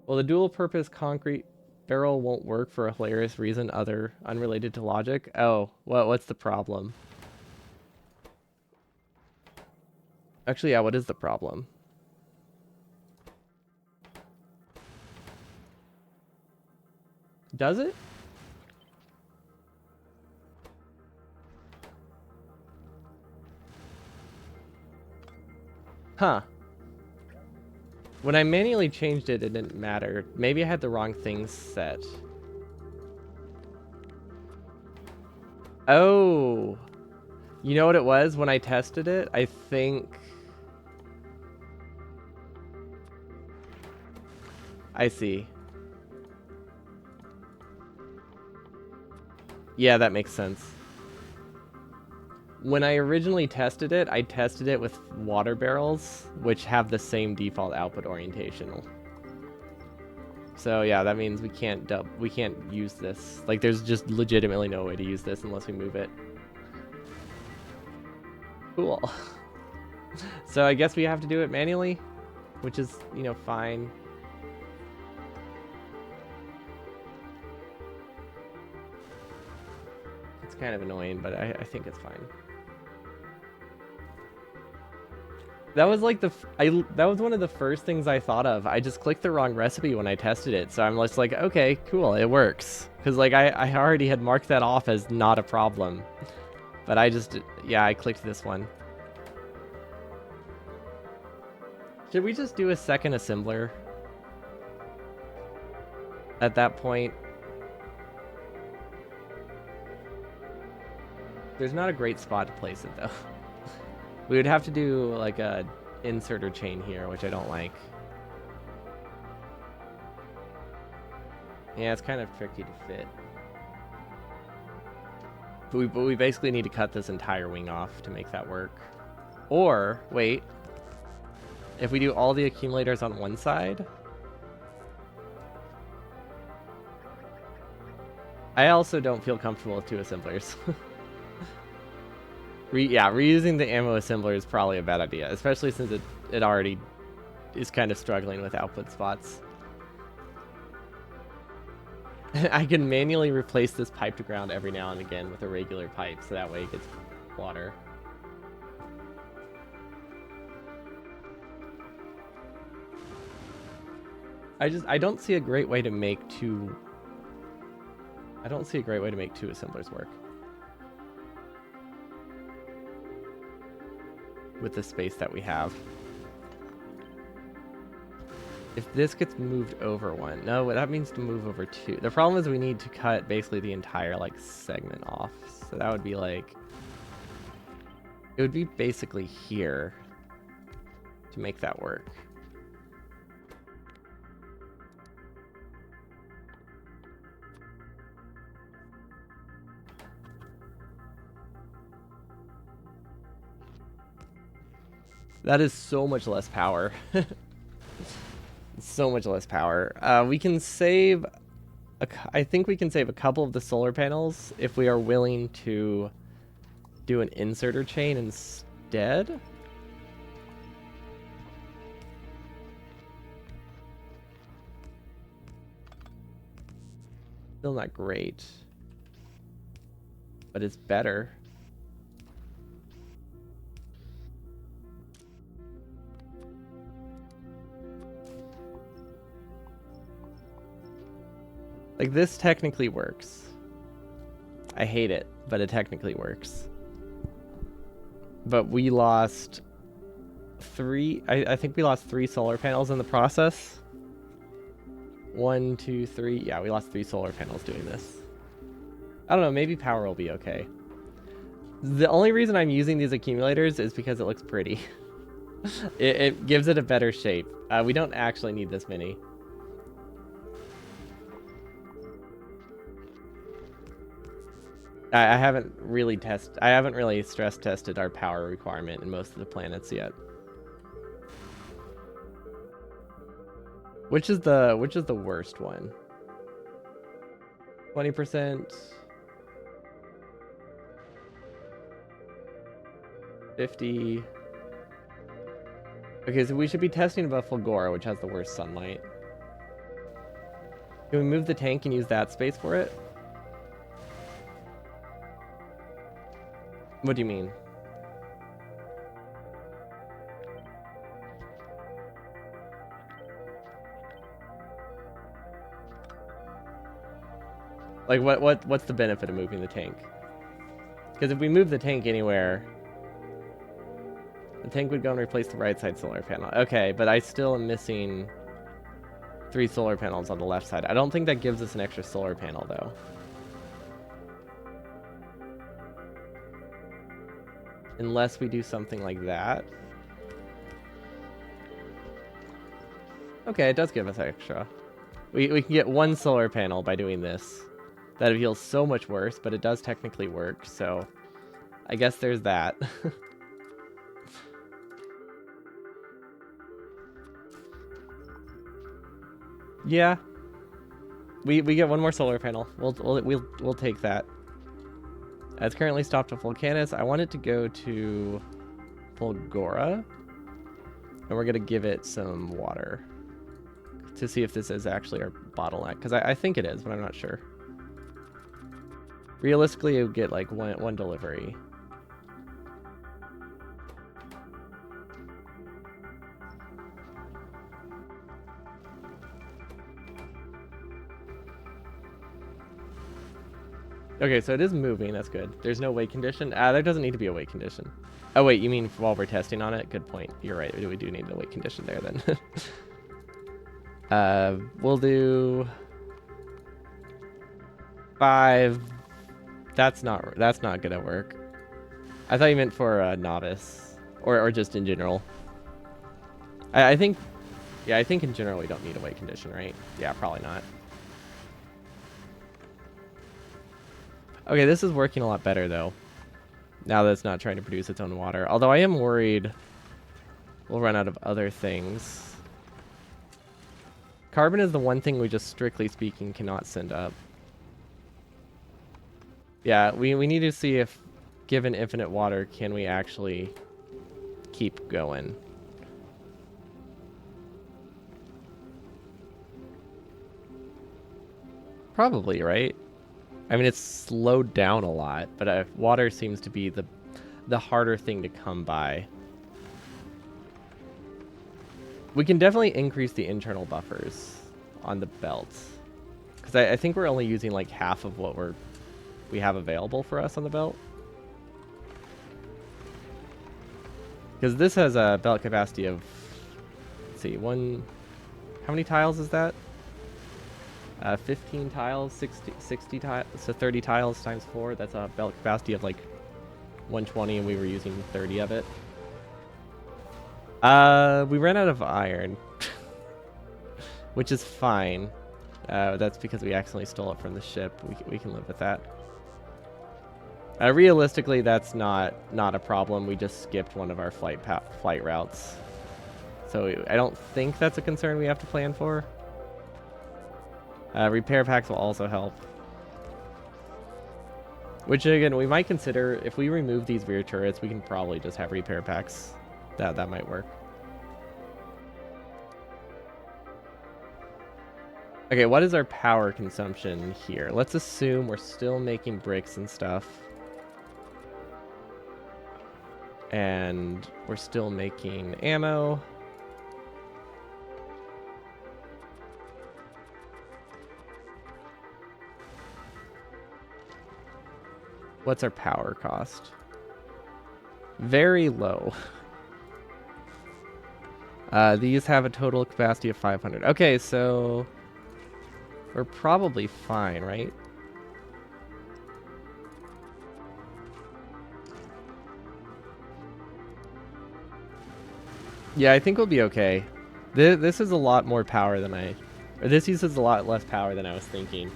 Well, the dual purpose concrete barrel won't work for a hilarious reason unrelated to logic. Oh, what's the problem? Actually, yeah, what is the problem? Does it? Huh. When I manually changed it, it didn't matter. Maybe I had the wrong things set. Oh. You know what it was? When I tested it, I think... I see. Yeah, that makes sense. When I originally tested it, I tested it with water barrels, which have the same default output orientation. So yeah, that means we can't use this. Like, there's just legitimately no way to use this unless we move it. Cool. So I guess we have to do it manually, which is, you know, fine. It's kind of annoying, but I think it's fine. That was like that was one of the first things I thought of. I just clicked the wrong recipe when I tested it, so I'm just like, okay, cool, it works. Because like I already had marked that off as not a problem, but I just, yeah, I clicked this one. Should we just do a second assembler at that point? There's not a great spot to place it though. We would have to do like a inserter chain here, which I don't like. Yeah, it's kind of tricky to fit. But we basically need to cut this entire wing off to make that work. Or, wait, if we do all the accumulators on one side... I also don't feel comfortable with two assemblers. Yeah, reusing the ammo assembler is probably a bad idea, especially since it already is kind of struggling with output spots. I can manually replace this pipe to ground every now and again with a regular pipe, so that way it gets water. I don't see a great way to make two... I don't see a great way to make two assemblers work. With the space that we have. If this gets moved over one... No, that means to move over two. The problem is we need to cut basically the entire, like, segment off. So that would be, like... It would be basically here to make that work. That is so much less power. So much less power. We can save... I think we can save a couple of the solar panels if we are willing to do an inserter chain instead. Still not great. But it's better. Like, this technically works. I hate it, but it technically works. But we lost I think we lost 3 solar panels in the process. 1, 2, 3. Yeah, we lost 3 solar panels doing this. I don't know, maybe power will be okay. The only reason I'm using these accumulators is because it looks pretty. It gives it a better shape. We don't actually need this many. I haven't really stress tested our power requirement in most of the planets yet. Which is the worst one? 20%, 50. Okay, so we should be testing above Fulgora, which has the worst sunlight. Can we move the tank and use that space for it? What do you mean? Like, what's the benefit of moving the tank? Because if we move the tank anywhere, the tank would go and replace the right side solar panel. Okay, but I still am missing 3 solar panels on the left side. I don't think that gives us an extra solar panel, though. Unless we do something like that. Okay, it does give us extra. We can get 1 solar panel by doing this. That feels so much worse, but it does technically work, so I guess there's that. Yeah, we get one more solar panel. We'll take that. It's currently stopped at Volcanus. I want it to go to Volgora, and we're gonna give it some water to see if this is actually our bottleneck, because I think it is, but I'm not sure. Realistically, it would get like one delivery. Okay, so it is moving. That's good. There's no wait condition. There doesn't need to be a wait condition. Oh, wait, you mean while we're testing on it? Good point. You're right. We do need a wait condition there then. We'll do 5. That's not gonna work. I thought you meant for novice or just in general. I think, yeah, I think in general we don't need a wait condition, right? Yeah, probably not. Okay, this is working a lot better though. Now that it's not trying to produce its own water. Although I am worried we'll run out of other things. Carbon is the one thing we just strictly speaking cannot send up. Yeah, we need to see if given infinite water can we actually keep going. Probably, right? I mean, it's slowed down a lot, but water seems to be the harder thing to come by. We can definitely increase the internal buffers on the belts, because I think we're only using like half of what we have available for us on the belt. Because this has a belt capacity of, let's see, how many tiles is that? 15 tiles, 60 tiles, so 30 tiles times 4. That's a belt capacity of like 120, and we were using 30 of it. We ran out of iron, which is fine. That's because we accidentally stole it from the ship. We can live with that. Realistically, that's not a problem. We just skipped one of our flight routes, so I don't think that's a concern we have to plan for. Repair packs will also help. Which, again, we might consider, if we remove these rear turrets, we can probably just have repair packs. That might work. Okay, what is our power consumption here? Let's assume we're still making bricks and stuff. And we're still making ammo. What's our power cost? Very low. These have a total capacity of 500. Okay, so we're probably fine, right? Yeah, I think we'll be okay. This is a lot more power than this uses a lot less power than I was thinking.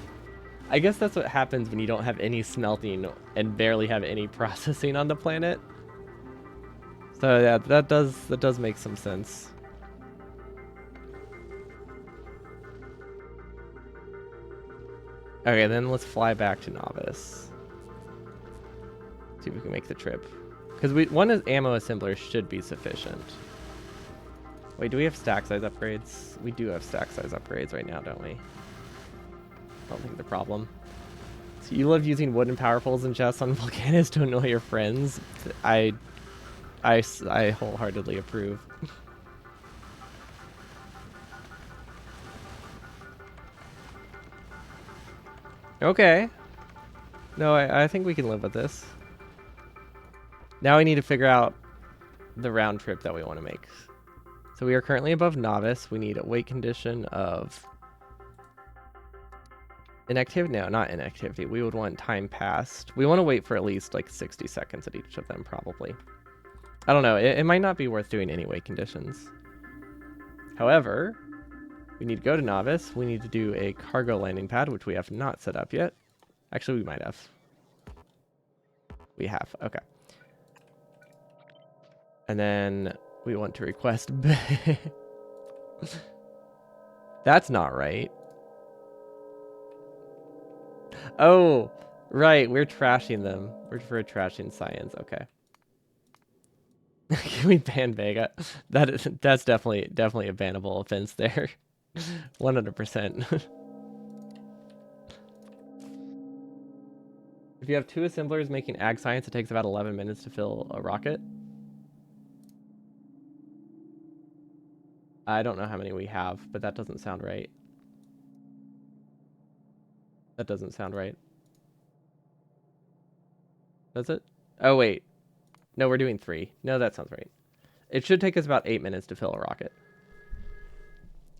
I guess that's what happens when you don't have any smelting and barely have any processing on the planet. So yeah, that does make some sense. Okay, then let's fly back to Novice. See if we can make the trip. Because one ammo assembler should be sufficient. Wait, do we have stack size upgrades? We do have stack size upgrades right now, don't we? I don't think the problem. So you love using wooden powerfuls and chests on Volcanus to annoy your friends? I wholeheartedly approve. Okay. No, I think we can live with this. Now we need to figure out the round trip that we want to make. So we are currently above Novice. We need a weight condition of inactivity. No, not inactivity. We would want time passed. We want to wait for at least like 60 seconds at each of them, probably. I don't know. It might not be worth doing any weight conditions. However, we need to go to Novice. We need to do a cargo landing pad, which we have not set up yet. Actually, we might have. We have. Okay. And then we want to request. That's not right. Oh, right. We're trashing them. We're trashing science. Okay. Can we ban Vega? That's definitely a bannable offense there. 100%. If you have 2 assemblers making ag science, it takes about 11 minutes to fill a rocket. I don't know how many we have, but that doesn't sound right. That doesn't sound right. Does it? Oh, wait. No, we're doing 3. No, that sounds right. It should take us about 8 minutes to fill a rocket.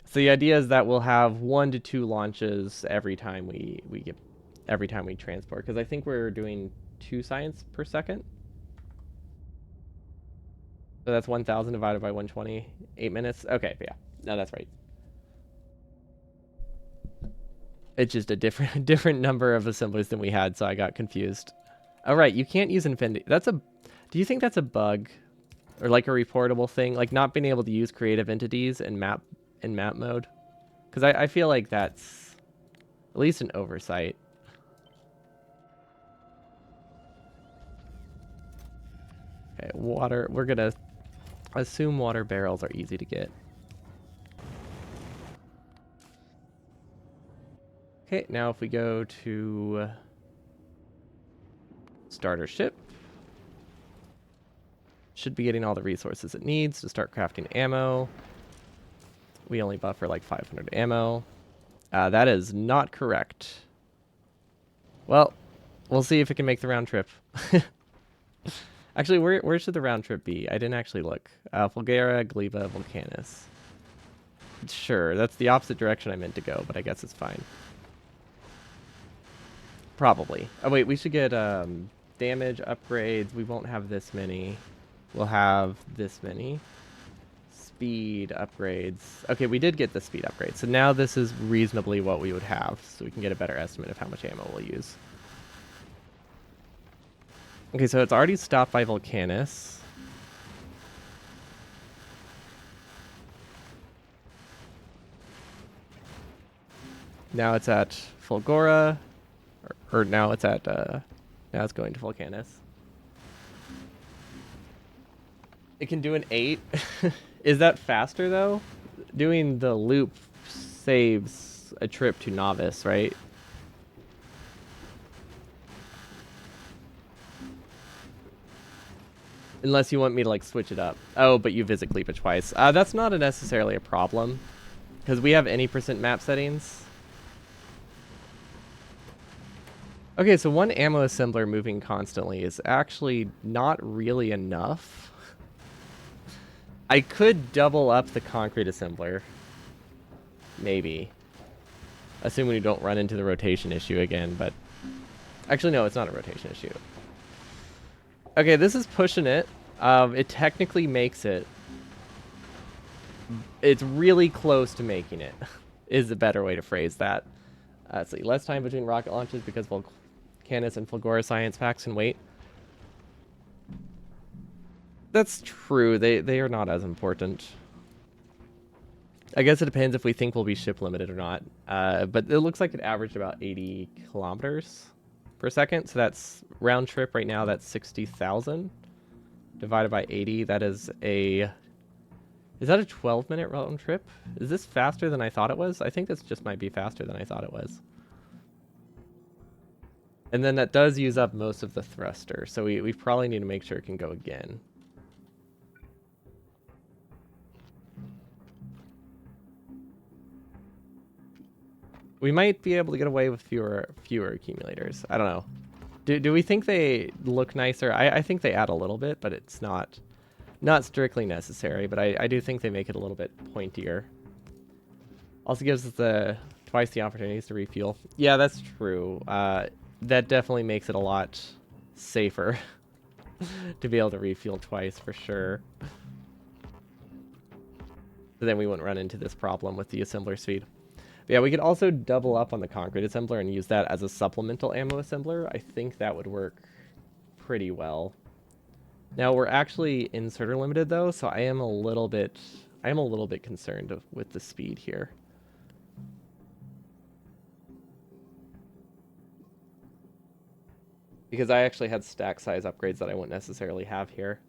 So the idea is that we'll have 1 to 2 launches every time we transport, because I think we're doing 2 science per second. So that's 1,000 divided by 120, 8 minutes. Okay, yeah, no, that's right. It's just a different number of assemblies than we had, so I got confused. Oh, right, you can't use infinity. Do you think that's a bug, or like a reportable thing, like not being able to use creative entities in map mode? Because I feel like that's at least an oversight. Okay, water. We're gonna assume water barrels are easy to get. Okay, now if we go to starter ship, should be getting all the resources it needs to start crafting ammo. We only buffer like 500 ammo. That is not correct. Well, we'll see if it can make the round trip. Actually, where should the round trip be? I didn't actually look. Fulgara, Gleba, Vulcanus. Sure, that's the opposite direction I meant to go, but I guess it's fine. Probably. Oh, wait, we should get damage upgrades. We won't have this many. We'll have this many. Speed upgrades. Okay, we did get the speed upgrade. So now this is reasonably what we would have, so we can get a better estimate of how much ammo we'll use. Okay, so it's already stopped by Vulcanus. Now it's at Fulgora. Or now it's at, now it's going to Vulcanus. It can do an 8. Is that faster, though? Doing the loop saves a trip to Novice, right? Unless you want me to, like, switch it up. Oh, but you visit Gleba twice. That's not necessarily a problem, because we have any % map settings. Okay, so 1 ammo assembler moving constantly is actually not really enough. I could double up the concrete assembler. Maybe. Assuming we don't run into the rotation issue again, but... Actually, no, it's not a rotation issue. Okay, this is pushing it. It technically makes it. It's really close to making it, is a better way to phrase that. Let's see, less time between rocket launches because Vulcanus and Fulgora science packs can wait. That's true. They are not as important. I guess it depends if we think we'll be ship limited or not. But it looks like it averaged about 80 kilometers per second. So that's round trip right now. That's 60,000 divided by 80. That is a... Is that a 12-minute round trip? Is this faster than I thought it was? I think this just might be faster than I thought it was. And then that does use up most of the thruster. So we probably need to make sure it can go again. We might be able to get away with fewer accumulators. I don't know. Do we think they look nicer? I think they add a little bit, but it's not strictly necessary. But I do think they make it a little bit pointier. Also gives us twice the opportunities to refuel. Yeah, that's true. That definitely makes it a lot safer to be able to refuel twice for sure. So then we wouldn't run into this problem with the assembler speed. But yeah, we could also double up on the concrete assembler and use that as a supplemental ammo assembler. I think that would work pretty well. Now we're actually inserter limited though, so I am a little bit concerned with the speed here. Because I actually had stack size upgrades that I wouldn't necessarily have here.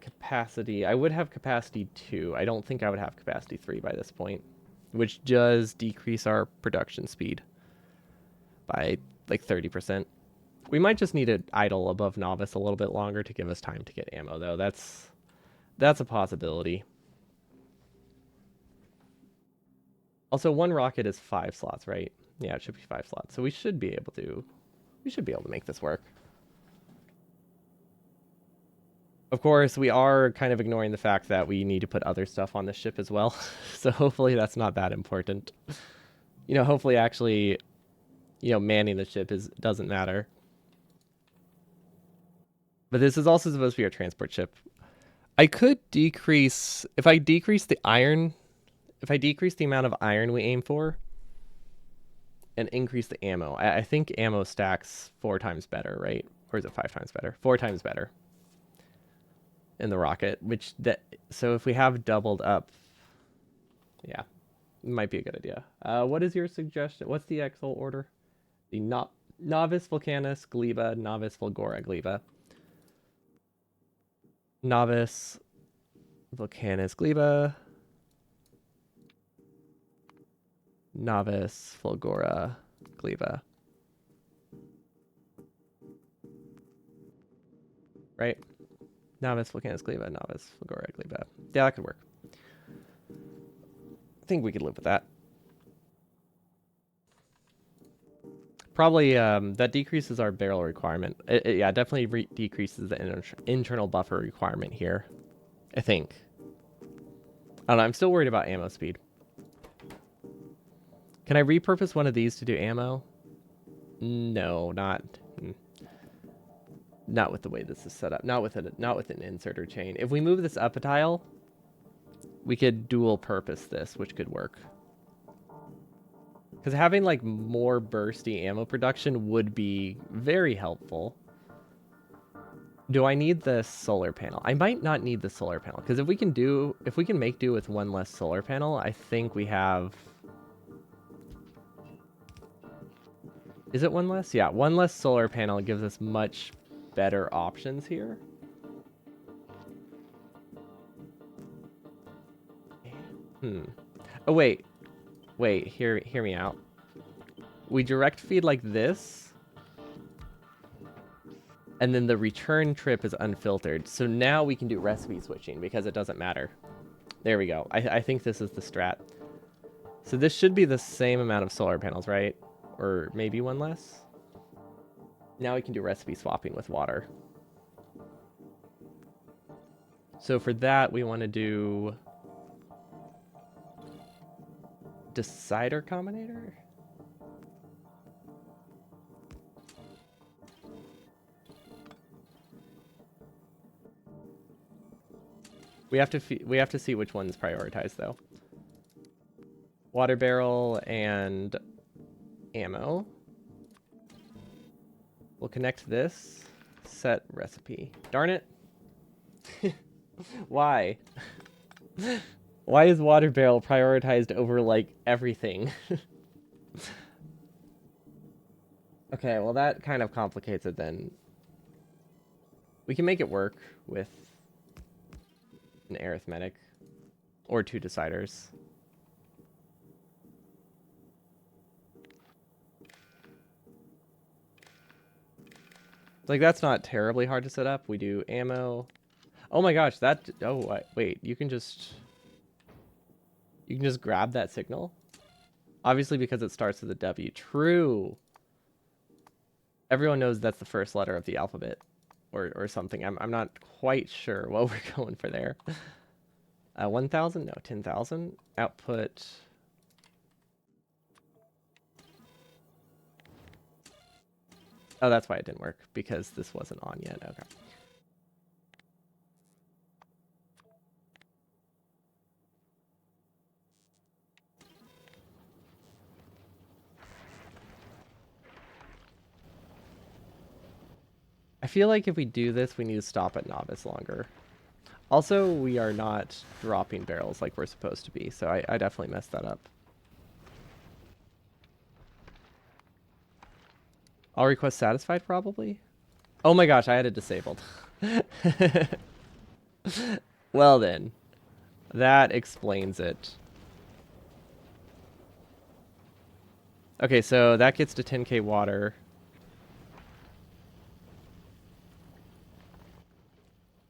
Capacity, I would have capacity 2. I don't think I would have capacity 3 by this point, which does decrease our production speed by like 30%. We might just need to idle above novice a little bit longer to give us time to get ammo, though. That's a possibility. Also, one rocket is 5 slots, right? Yeah, it should be 5 slots. So we should be able to make this work. Of course, we are kind of ignoring the fact that we need to put other stuff on the ship as well. So hopefully that's not that important. You know, hopefully actually, you know, manning the ship doesn't matter. But this is also supposed to be our transport ship. I could decrease, if I decrease the amount of iron we aim for and increase the ammo. I think ammo stacks 4 times better, right? Or is it 5 times better? 4 times better in the rocket, so if we have doubled up, yeah, it might be a good idea. What is your suggestion? What's the actual order? The Novice Vulcanus Gleba, Novice Fulgora Gleba. Novice Vulcanus Gleba. Novice Fulgora Gleba. Right? Novice Vulcanus Gleba, Novice Fulgora Gleba. Yeah, that could work. I think we could live with that. Probably that decreases our barrel requirement. Yeah, definitely decreases the internal buffer requirement here. I think. I don't know. I'm still worried about ammo speed. Can I repurpose one of these to do ammo? No, not with the way this is set up. Not with an inserter chain. If we move this up a tile, we could dual purpose this, which could work. Because having like more bursty ammo production would be very helpful. Do I need the solar panel? I might not need the solar panel, because if we can make do with one less solar panel, I think we have. Is it one less? Yeah, one less solar panel gives us much better options here. Oh wait, hear me out. We direct feed like this, and then the return trip is unfiltered. So now we can do recipe switching because it doesn't matter. There we go. I think this is the strat. So this should be the same amount of solar panels, right? Or maybe one less. Now we can do recipe swapping with water. So for that, we want to do decider combinator. We have to see which one's prioritized though. Water barrel and ammo. We'll connect this. Set recipe. Darn it. Why? Why is water barrel prioritized over like everything? Okay, well that kind of complicates it then. We can make it work with an arithmetic or 2 deciders. Like that's not terribly hard to set up. We do ammo. Oh my gosh, that wait, you can just grab that signal. Obviously because it starts with a W. True. Everyone knows that's the first letter of the alphabet or something. I'm not quite sure what we're going for there. 1,000? No, 10,000. Output. Oh, that's why it didn't work, because this wasn't on yet. Okay. I feel like if we do this, we need to stop at novice longer. Also, we are not dropping barrels like we're supposed to be, so I definitely messed that up. All requests satisfied, probably? Oh my gosh, I had it disabled. Well then, that explains it. Okay, so that gets to 10k water.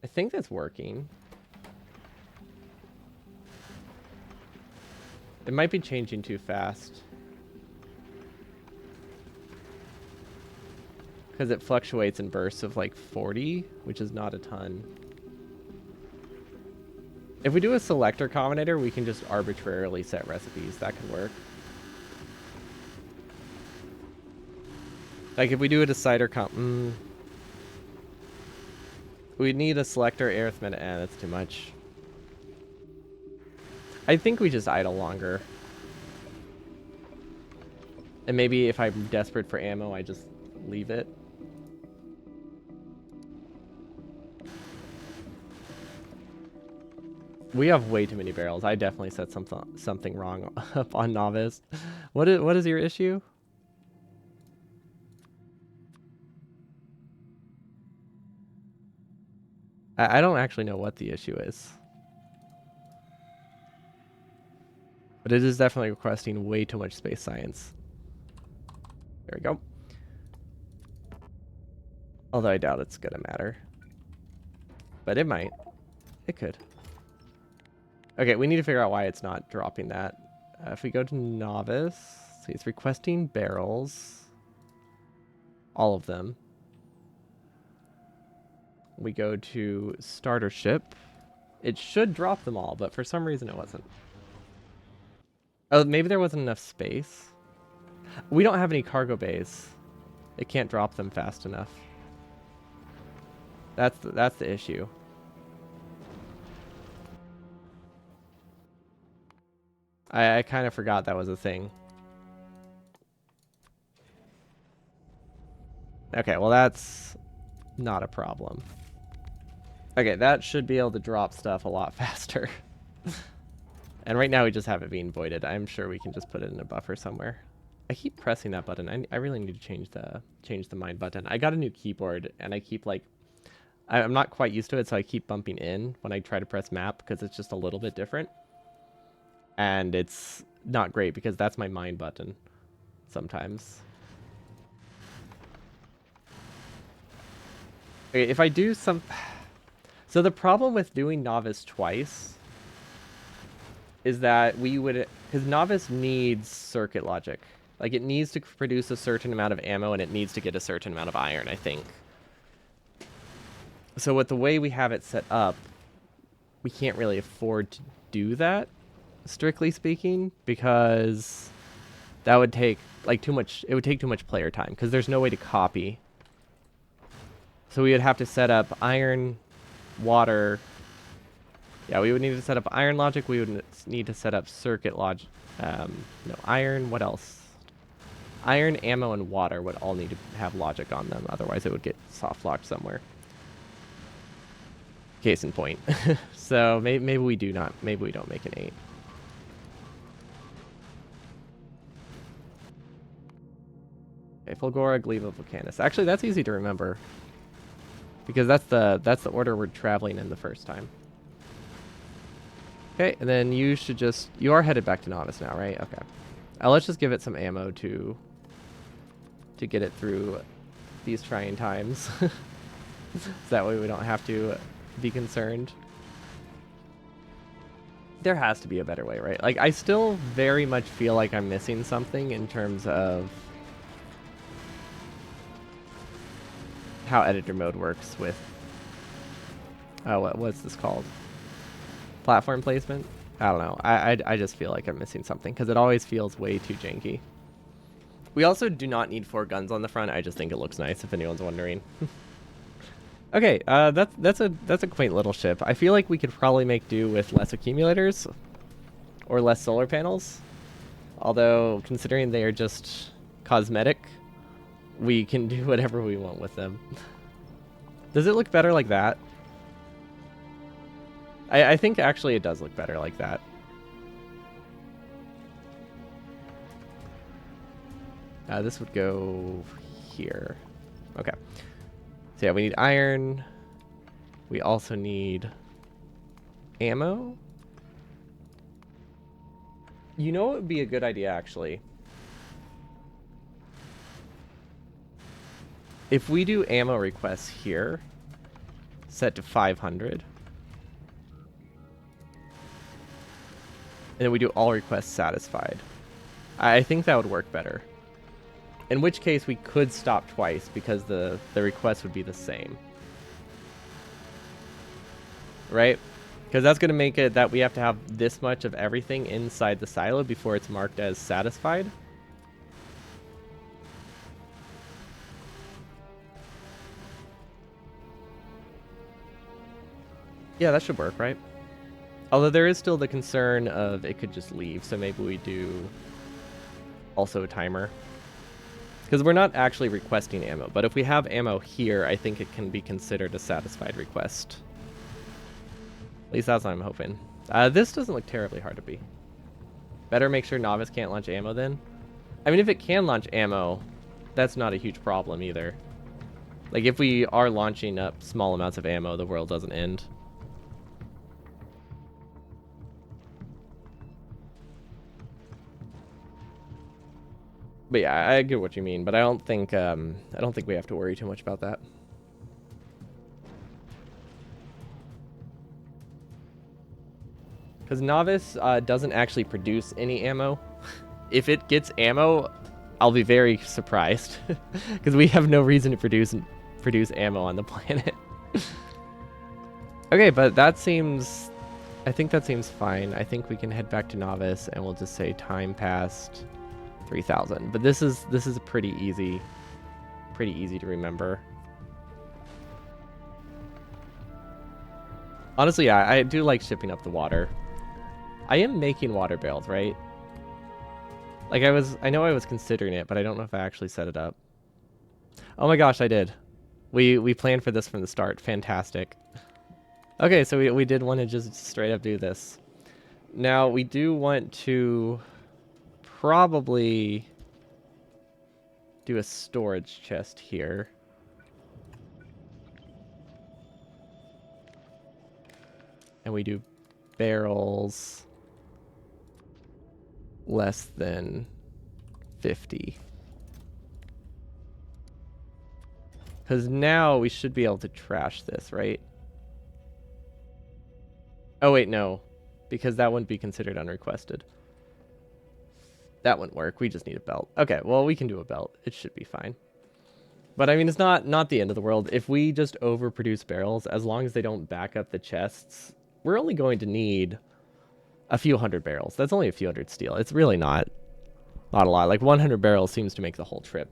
I think that's working. It might be changing too fast. Because it fluctuates in bursts of like 40, which is not a ton. If we do a selector combinator, we can just arbitrarily set recipes. That could work. Like if we do a decider we need a selector arithmetic. That's too much. I think we just idle longer. And maybe if I'm desperate for ammo, I just leave it. We have way too many barrels. I definitely said something wrong up on novice. What is your issue? I don't actually know what the issue is. But it is definitely requesting way too much space science. There we go. Although I doubt it's gonna matter. But it might. It could. Okay, we need to figure out why it's not dropping that. If we go to novice, see, it's requesting barrels. All of them. We go to starter ship. It should drop them all, but for some reason it wasn't. Oh, maybe there wasn't enough space. We don't have any cargo bays. It can't drop them fast enough. That's the issue. I kind of forgot that was a thing. Okay, well that's not a problem. Okay, that should be able to drop stuff a lot faster. And right now we just have it being voided. I'm sure we can just put it in a buffer somewhere. I keep pressing that button. I really need to change the mine button. I got a new keyboard and I keep like, I'm not quite used to it, so I keep bumping in when I try to press map because it's just a little bit different. And it's not great because that's my mine button sometimes. Okay, if I do some... So the problem with doing novice twice is that we would... Because novice needs circuit logic. Like, it needs to produce a certain amount of ammo and it needs to get a certain amount of iron, I think. So with the way we have it set up, we can't really afford to do that, strictly speaking, because that would take like too much. It would take too much player time because there's no way to copy. So we would have to set up iron, water. Yeah, we would need to set up iron logic. We would need to set up circuit logic. No, iron. What else? Iron, ammo, and water would all need to have logic on them. Otherwise, it would get soft locked somewhere. Case in point. So maybe we do not. Maybe we don't make an 8. Okay, Fulgora, Gleba, Volcanus. Actually, that's easy to remember because that's the order we're traveling in the first time. Okay, and then you should just... You are headed back to Novice now, right? Okay. Let's just give it some ammo to get it through these trying times. So that way we don't have to be concerned. There has to be a better way, right? Like, I still very much feel like I'm missing something in terms of how editor mode works with... what's this called? Platform placement? I don't know. I just feel like I'm missing something because it always feels way too janky. We also do not need 4 guns on the front. I just think it looks nice if anyone's wondering. Okay, that's a quaint little ship. I feel like we could probably make do with less accumulators or less solar panels. Although, considering they are just cosmetic, we can do whatever we want with them. Does it look better like that? I think actually it does look better like that. This would go here. Okay. So yeah, we need iron. We also need ammo. You know what would be a good idea, actually? If we do ammo requests here, set to 500. And then we do all requests satisfied. I think that would work better. In which case we could stop twice because the request would be the same. Right? Because that's going to make it that we have to have this much of everything inside the silo before it's marked as satisfied. Yeah, that should work, right? Although there is still the concern of it could just leave, so maybe we do also a timer. Because we're not actually requesting ammo, but if we have ammo here, I think it can be considered a satisfied request. At least that's what I'm hoping. This doesn't look terribly hard to be. Better make sure novice can't launch ammo then. I mean, if it can launch ammo, that's not a huge problem either. Like, if we are launching up small amounts of ammo, the world doesn't end. But yeah, I get what you mean, but I don't think we have to worry too much about that. Because Novice doesn't actually produce any ammo. If it gets ammo, I'll be very surprised. Because we have no reason to produce ammo on the planet. Okay, but that seems... I think that seems fine. I think we can head back to Novice, and we'll just say time passed 3,000. But this is pretty easy to remember. Honestly, yeah, I do like shipping up the water. I am making water barrels, right? Like I know I was considering it, but I don't know if I actually set it up. Oh my gosh, I did. We planned for this from the start. Fantastic. Okay, so we did want to just straight up do this. Now, we do want to probably do a storage chest here. And we do barrels less than 50. Because now we should be able to trash this, right? Oh, wait, no. Because that wouldn't be considered unrequested. That wouldn't work. We just need a belt. Okay, well, we can do a belt. It should be fine. But, I mean, it's not the end of the world. If we just overproduce barrels, as long as they don't back up the chests, we're only going to need a few hundred barrels. That's only a few hundred steel. It's really not a lot. Like, 100 barrels seems to make the whole trip.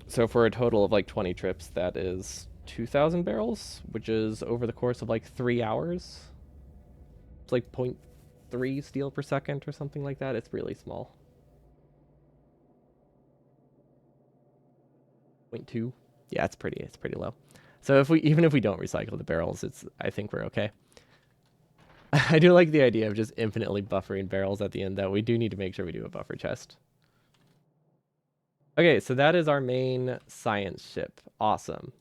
So for a total of like 20 trips, that is 2,000 barrels, which is over the course of like 3 hours. It's like 0.3 steel per second or something like that. It's really small. 0.2. Yeah, it's pretty low. So even if we don't recycle the barrels, I think we're okay. I do like the idea of just infinitely buffering barrels at the end, though. We do need to make sure we do a buffer chest. Okay, so that is our main science ship. Awesome.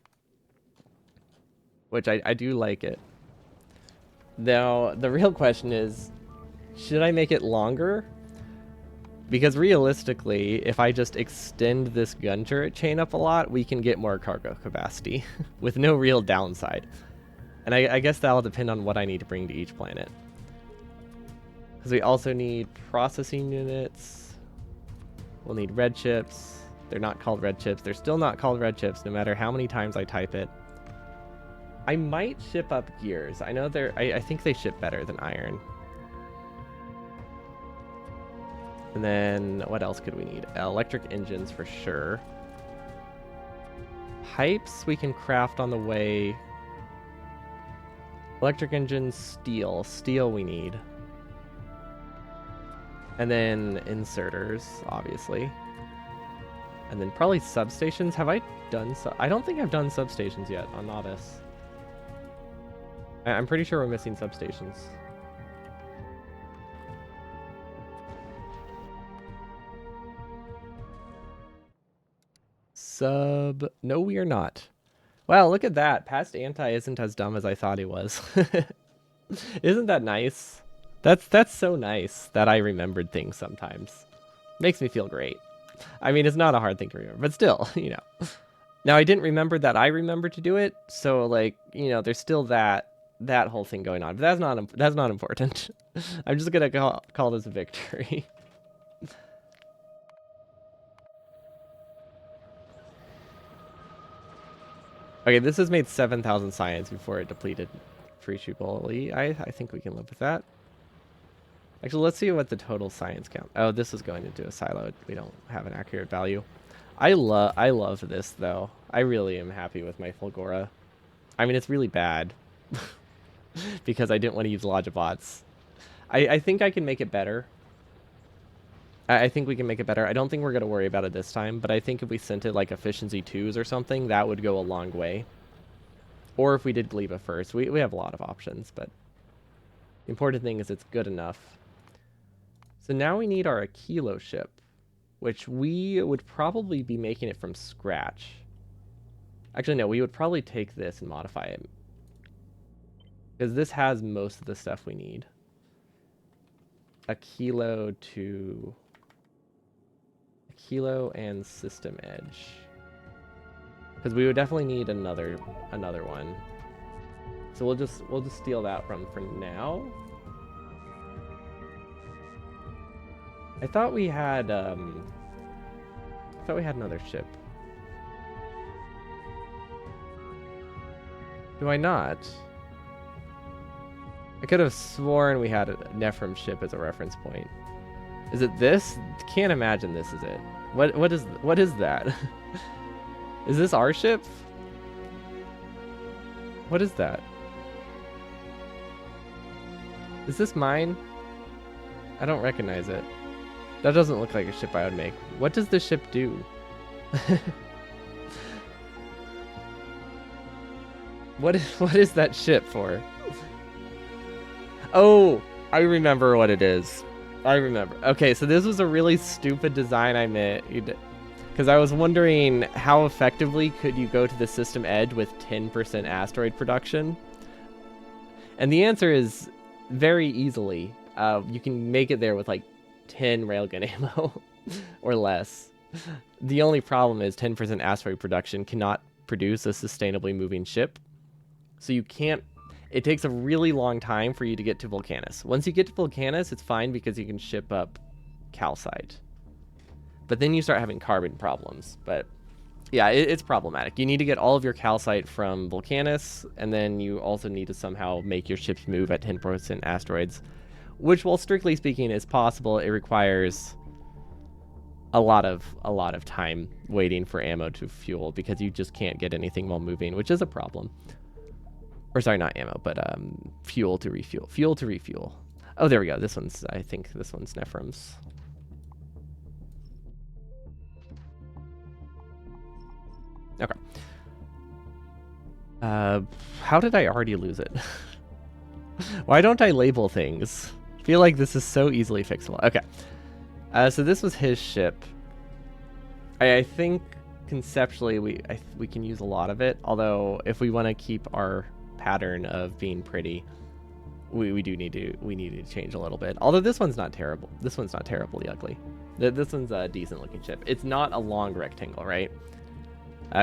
Which I do like it. Now, the real question is, should I make it longer? Because realistically, if I just extend this gun turret chain up a lot, we can get more cargo capacity with no real downside. And I guess that'll depend on what I need to bring to each planet. Because we also need processing units. We'll need red chips. They're not called red chips. They're still not called red chips, no matter how many times I type it. I might ship up gears. I know I think they ship better than iron. And then what else could we need? Electric engines for sure. Pipes we can craft on the way. Electric engines, steel. Steel we need. And then inserters, obviously. And then probably substations. Have I done so? I don't think I've done substations yet on Novice. I'm pretty sure we're missing substations. No, we are not. Wow, look at that. Past anti isn't as dumb as I thought he was. Isn't that nice? That's so nice that I remembered things sometimes. Makes me feel great. I mean, it's not a hard thing to remember, but still, you know. Now, I didn't remember that I remembered to do it, so, like, you know, there's still that whole thing going on. But that's not important. I'm just gonna call this a victory. Okay, this has made 7,000 science before it depleted appreciably. I think we can live with that. Actually, let's see what the total science count. Oh, this is going into a silo. We don't have an accurate value. I love this, though. I really am happy with my Fulgora. I mean, it's really bad. Because I didn't want to use Logibots. I think I can make it better. I think we can make it better. I don't think we're going to worry about it this time, but I think if we sent it like efficiency 2s or something, that would go a long way. Or if we did Gleba first. We have a lot of options, but the important thing is it's good enough. So now we need our Aquilo ship, which we would probably be making it from scratch. Actually, no, we would probably take this and modify it. Because this has most of the stuff we need. Aquilo and System Edge. Because we would definitely need another one. So we'll just steal that from for now. I thought we had another ship. Do I not? I could have sworn we had a Nephrim ship as a reference point. Is it this? Can't imagine this is it. What is that? Is this our ship? What is that? Is this mine? I don't recognize it. That doesn't look like a ship I would make. What does this ship do? What is that ship for? Oh, I remember what it is. I remember. Okay, so this was a really stupid design I made. Because I was wondering how effectively could you go to the system edge with 10% asteroid production? And the answer is very easily. You can make it there with like 10 railgun ammo or less. The only problem is 10% asteroid production cannot produce a sustainably moving ship. So you can't. It takes a really long time for you to get to Vulcanus. Once you get to Vulcanus, it's fine because you can ship up calcite. But then you start having carbon problems. But yeah, it's problematic. You need to get all of your calcite from Vulcanus, and then you also need to somehow make your ships move at 10% asteroids, which, while strictly speaking is possible, it requires a lot of time waiting for ammo to fuel because you just can't get anything while moving, which is a problem. Or sorry, not ammo, but fuel to refuel. Fuel to refuel. Oh, there we go. This one's, I think this one's Nephrim's. Okay. How did I already lose it? Why don't I label things? I feel like this is so easily fixable. Okay. So this was his ship. I think conceptually we can use a lot of it, although if we want to keep our pattern of being pretty, we need to change a little bit. Although this one's not terrible. This one's not terribly ugly. This one's a decent looking ship. It's not a long rectangle, right?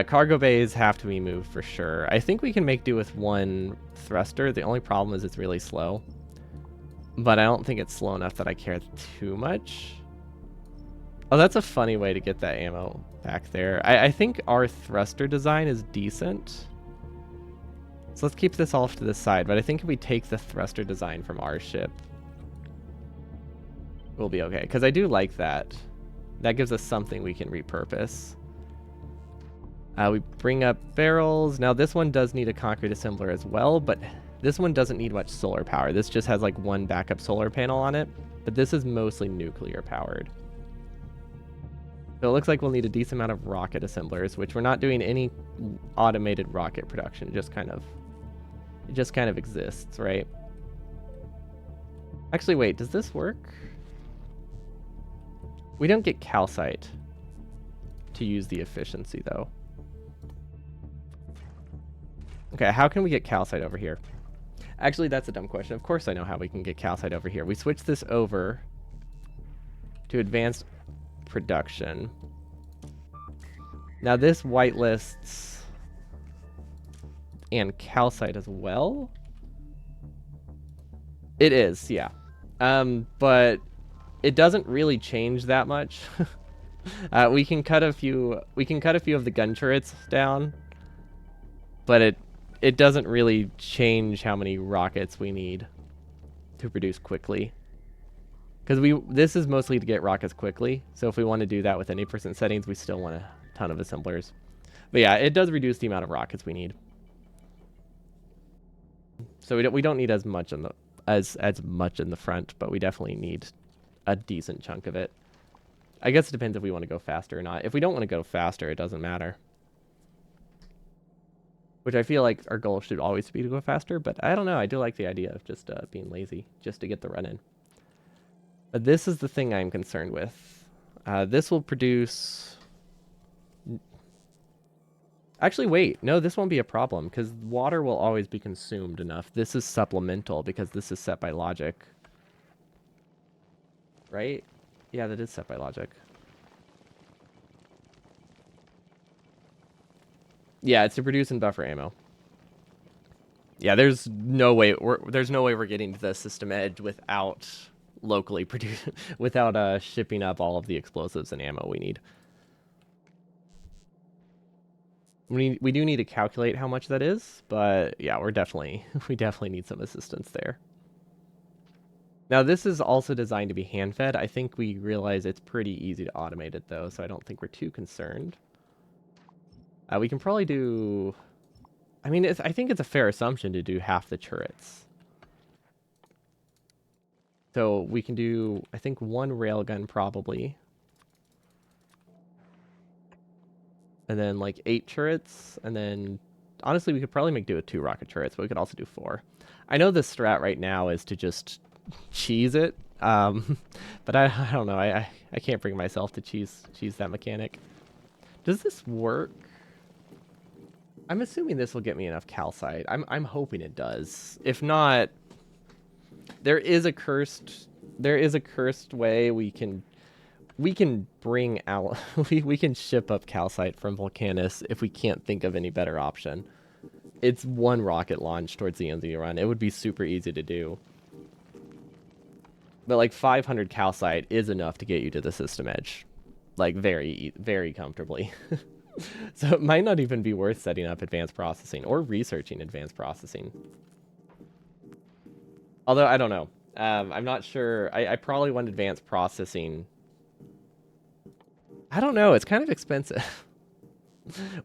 Cargo bays have to be moved for sure. I think we can make do with one thruster. The only problem is it's really slow. But I don't think it's slow enough that I care too much. Oh, that's a funny way to get that ammo back there. I think our thruster design is decent. So let's keep this off to the side, but I think if we take the thruster design from our ship, we'll be okay. Because I do like that. That gives us something we can repurpose. We bring up barrels. Now this one does need a concrete assembler as well, but this one doesn't need much solar power. This just has like one backup solar panel on it, but this is mostly nuclear powered. So it looks like we'll need a decent amount of rocket assemblers, which we're not doing any automated rocket production. It just kind of exists, right? Actually, wait, does this work? We don't get calcite to use the efficiency, though. Okay, how can we get calcite over here? Actually, that's a dumb question. Of course I know how we can get calcite over here. We switch this over to advanced production. Now this whitelists and calcite as well. It is, yeah. But it doesn't really change that much. We can cut a few of the gun turrets down, but it doesn't really change how many rockets we need to produce quickly. Because this is mostly to get rockets quickly, so if we want to do that with any percent settings, we still want a ton of assemblers. But yeah, it does reduce the amount of rockets we need. So we don't need as much in the as much in the front, but we definitely need a decent chunk of it. I guess it depends if we want to go faster or not. If we don't want to go faster, it doesn't matter. Which I feel like our goal should always be to go faster, but I don't know. I do like the idea of just being lazy, just to get the run in. But this is the thing I'm concerned with. This will produce... Actually, wait. No, this won't be a problem, because water will always be consumed enough. This is supplemental, because this is set by logic. Right? Yeah, that is set by logic. Yeah, it's to produce and buffer ammo. Yeah, there's no way we're getting to the system edge without locally without shipping up all of the explosives and ammo we need. We do need to calculate how much that is, but yeah, we definitely need some assistance there. Now this is also designed to be hand fed. I think we realize it's pretty easy to automate it though, so I don't think we're too concerned. We can probably do... I mean, I think it's a fair assumption to do half the turrets. So we can do, I think, 1 railgun probably. And then like 8 turrets. And then, honestly, we could probably make do with 2 rocket turrets, but we could also do 4. I know the strat right now is to just cheese it. But I don't know. I can't bring myself to cheese that mechanic. Does this work? I'm assuming this will get me enough calcite. I'm hoping it does. If not, there is a cursed way we can bring out we can ship up calcite from Volcanus if we can't think of any better option. It's 1 rocket launch towards the end of the run. It would be super easy to do. But like 500 calcite is enough to get you to the system edge. Like very, very comfortably. So it might not even be worth setting up advanced processing or researching advanced processing. Although, I don't know. I'm not sure. I probably want advanced processing. I don't know. It's kind of expensive.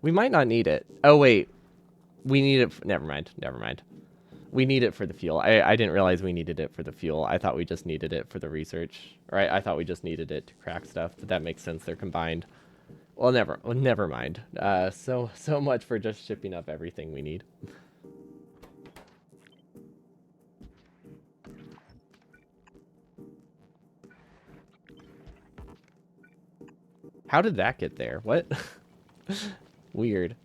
We might not need it. Oh, wait. We need it. Never mind. We need it for the fuel. I didn't realize we needed it for the fuel. I thought we just needed it for the research. Right? I thought we just needed it to crack stuff, but that makes sense. They're combined. Well, never mind. So much for just shipping up everything we need. How did that get there? What? Weird.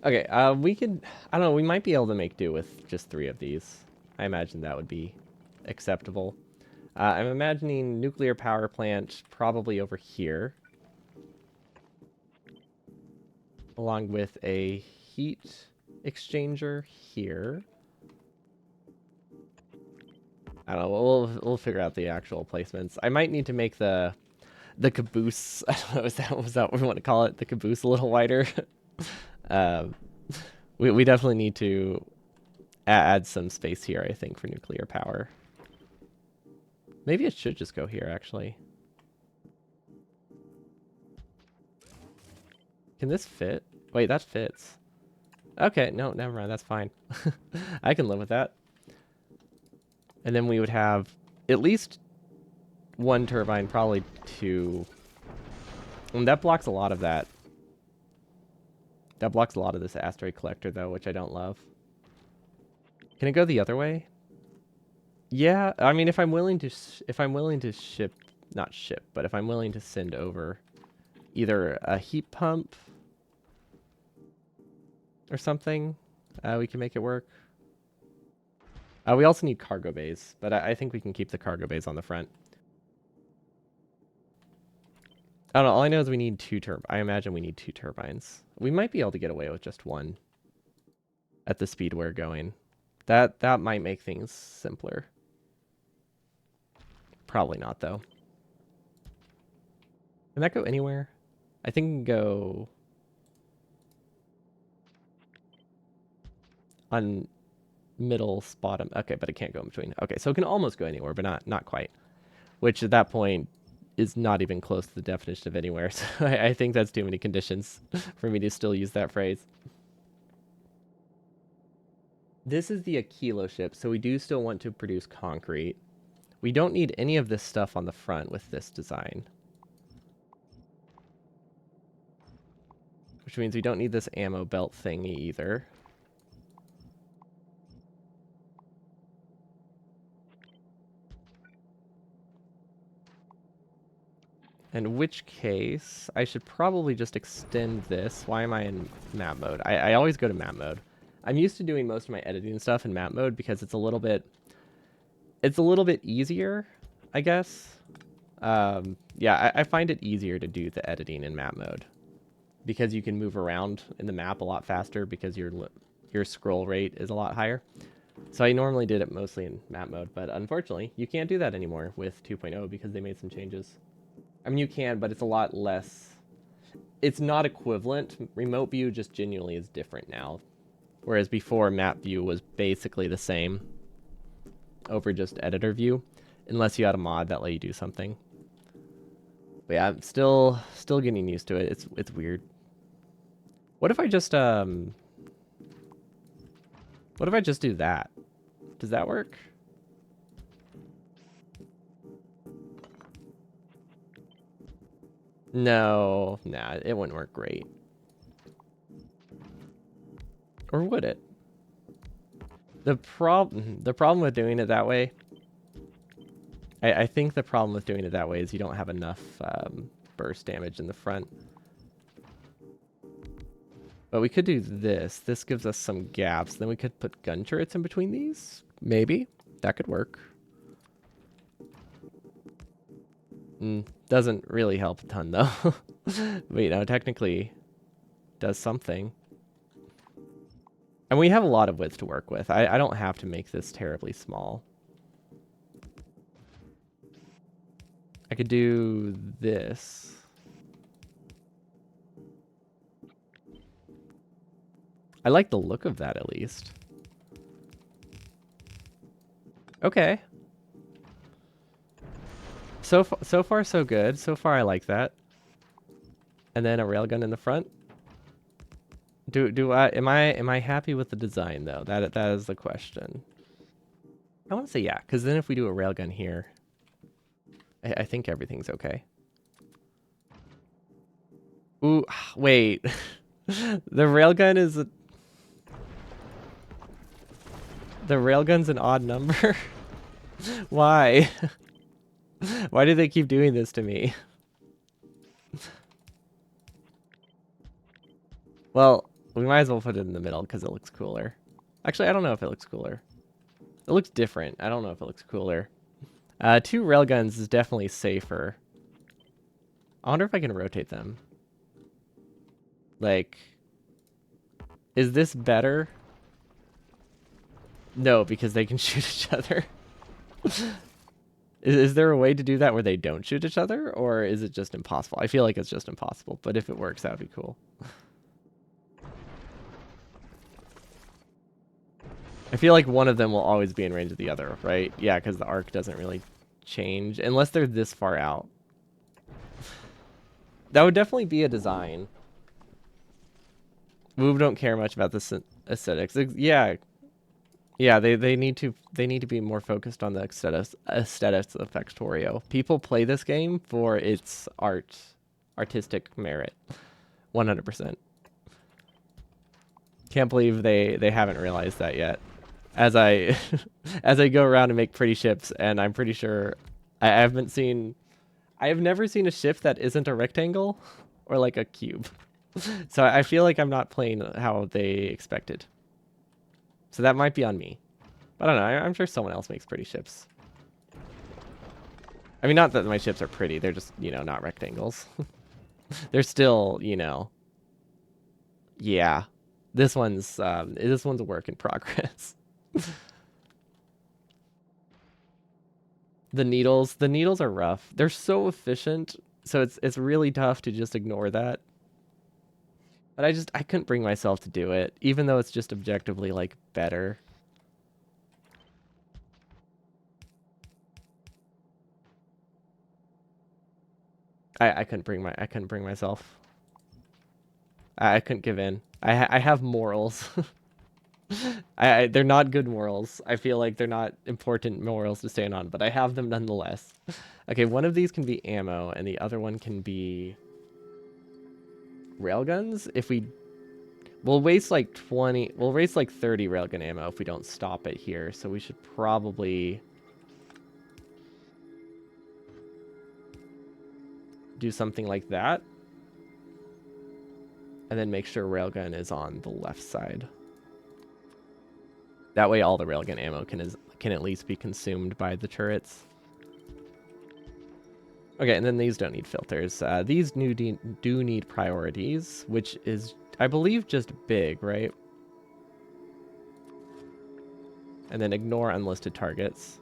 Okay, we could... I don't know, we might be able to make do with just 3 of these. I imagine that would be acceptable. I'm imagining nuclear power plant probably over here. Along with a heat exchanger here. I don't know, we'll figure out the actual placements. I might need to make the caboose, I don't know, is that what we want to call it? The caboose a little wider. We definitely need to add some space here, I think, for nuclear power. Maybe it should just go here, actually. Can this fit? Wait, that fits. Okay, no, never mind, that's fine. I can live with that. And then we would have at least one turbine, probably two. And that blocks a lot of that. That blocks a lot of this asteroid collector, though, which I don't love. Can it go the other way? Yeah, I mean, if I'm willing to ship, not ship, but if I'm willing to send over either a heat pump or something, we can make it work. We also need cargo bays, but I think we can keep the cargo bays on the front. I don't know. All I know is we need I imagine we need two turbines. We might be able to get away with just one at the speed we're going. That might make things simpler. Probably not, though. Can that go anywhere? I think it can go on middle, bottom. Okay, but it can't go in between. Okay, so it can almost go anywhere, but not quite. Which at that point is not even close to the definition of anywhere. So I think that's too many conditions for me to still use that phrase. This is the Aquilo ship, so we do still want to produce concrete. We don't need any of this stuff on the front with this design. Which means we don't need this ammo belt thingy either. In which case, I should probably just extend this. Why am I in map mode? I always go to map mode. I'm used to doing most of my editing stuff in map mode because it's a little bit easier, I guess. Yeah, I find it easier to do the editing in map mode because you can move around in the map a lot faster because your scroll rate is a lot higher. So I normally did it mostly in map mode, but unfortunately, you can't do that anymore with 2.0 because they made some changes. I mean, you can, but it's a lot less. It's not equivalent. Remote view just genuinely is different now. Whereas before, map view was basically the same over just editor view, unless you had a mod that let you do something. But yeah, I'm still getting used to it. It's weird. What if I just do that? Does that work? No, nah, it wouldn't work great. Or would it? The problem with doing it that way, I think the problem with doing it that way is you don't have enough burst damage in the front. But we could do this. This gives us some gaps. Then we could put gun turrets in between these. Maybe. That could work. Doesn't really help a ton, though. But, you know, technically does something. And we have a lot of width to work with. I don't have to make this terribly small. I could do this. I like the look of that, at least. Okay. So far, so good. So far, I like that. And then a railgun in the front. Am I happy with the design though? That is the question. I want to say yeah, because then if we do a railgun here, I think everything's okay. Ooh, wait. The railgun's an odd number. Why? Why do they keep doing this to me? Well, we might as well put it in the middle because it looks cooler. Actually, I don't know if it looks cooler. It looks different. I don't know if it looks cooler. 2 railguns is definitely safer. I wonder if I can rotate them. Like, is this better? No, because they can shoot each other. Is there a way to do that where they don't shoot each other? Or is it just impossible? I feel like it's just impossible, but if it works, that would be cool. I feel like one of them will always be in range of the other, right? Yeah, because the arc doesn't really change unless they're this far out. That would definitely be a design. We don't care much about the aesthetics. Yeah. Yeah, they need to be more focused on the aesthetics of Factorio. People play this game for its artistic merit. 100%. Can't believe they haven't realized that yet. As I as I go around and make pretty ships, and I'm pretty sure I have never seen a ship that isn't a rectangle or like a cube. So I feel like I'm not playing how they expected. So that might be on me. I don't know. I'm sure someone else makes pretty ships. I mean, not that my ships are pretty. They're just, not rectangles. They're still, yeah. This one's a work in progress. The needles are rough. They're so efficient, so it's really tough to just ignore that. But I couldn't bring myself to do it, even though it's just objectively like better. I couldn't bring myself. I couldn't give in. I have morals. They're not good morals. I feel like they're not important morals to stand on, but I have them nonetheless. Okay, one of these can be ammo, and the other one can be railguns. We'll waste like 30 railgun ammo if we don't stop it here. So we should probably do something like that, and then make sure railgun is on the left side. That way all the railgun ammo can at least be consumed by the turrets. Okay, and then these don't need filters. These do need priorities, which is, I believe, just big, right? And then ignore unlisted targets.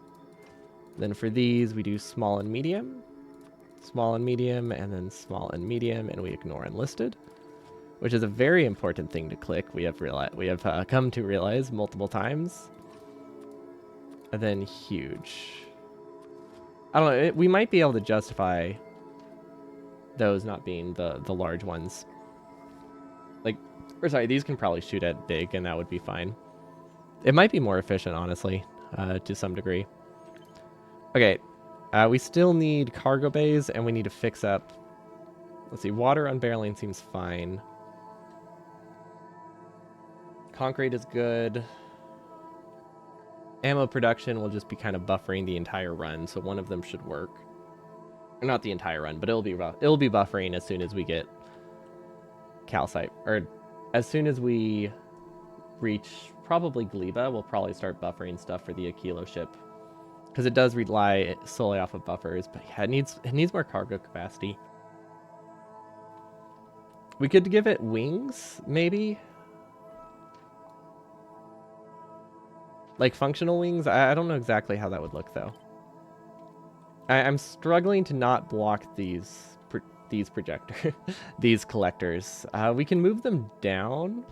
Then for these, we do small and medium, and then small and medium, and we ignore unlisted, which is a very important thing to click. We have come to realize multiple times. And then huge. I don't know. We might be able to justify those not being the large ones. Sorry, these can probably shoot at big, and that would be fine. It might be more efficient, honestly, to some degree. Okay, we still need cargo bays, and we need to fix up. Let's see, water unbarreling seems fine. Concrete is good. Ammo production will just be kind of buffering the entire run, so one of them should work. Or not the entire run, but it'll be buffering as soon as we get calcite, or as soon as we reach probably Gleba, we'll probably start buffering stuff for the Aquilo ship, because it does rely solely off of buffers. But yeah, it needs more cargo capacity. We could give it wings, maybe. Like functional wings? I don't know exactly how that would look, though. I'm struggling to not block these projectors, these collectors. We can move them down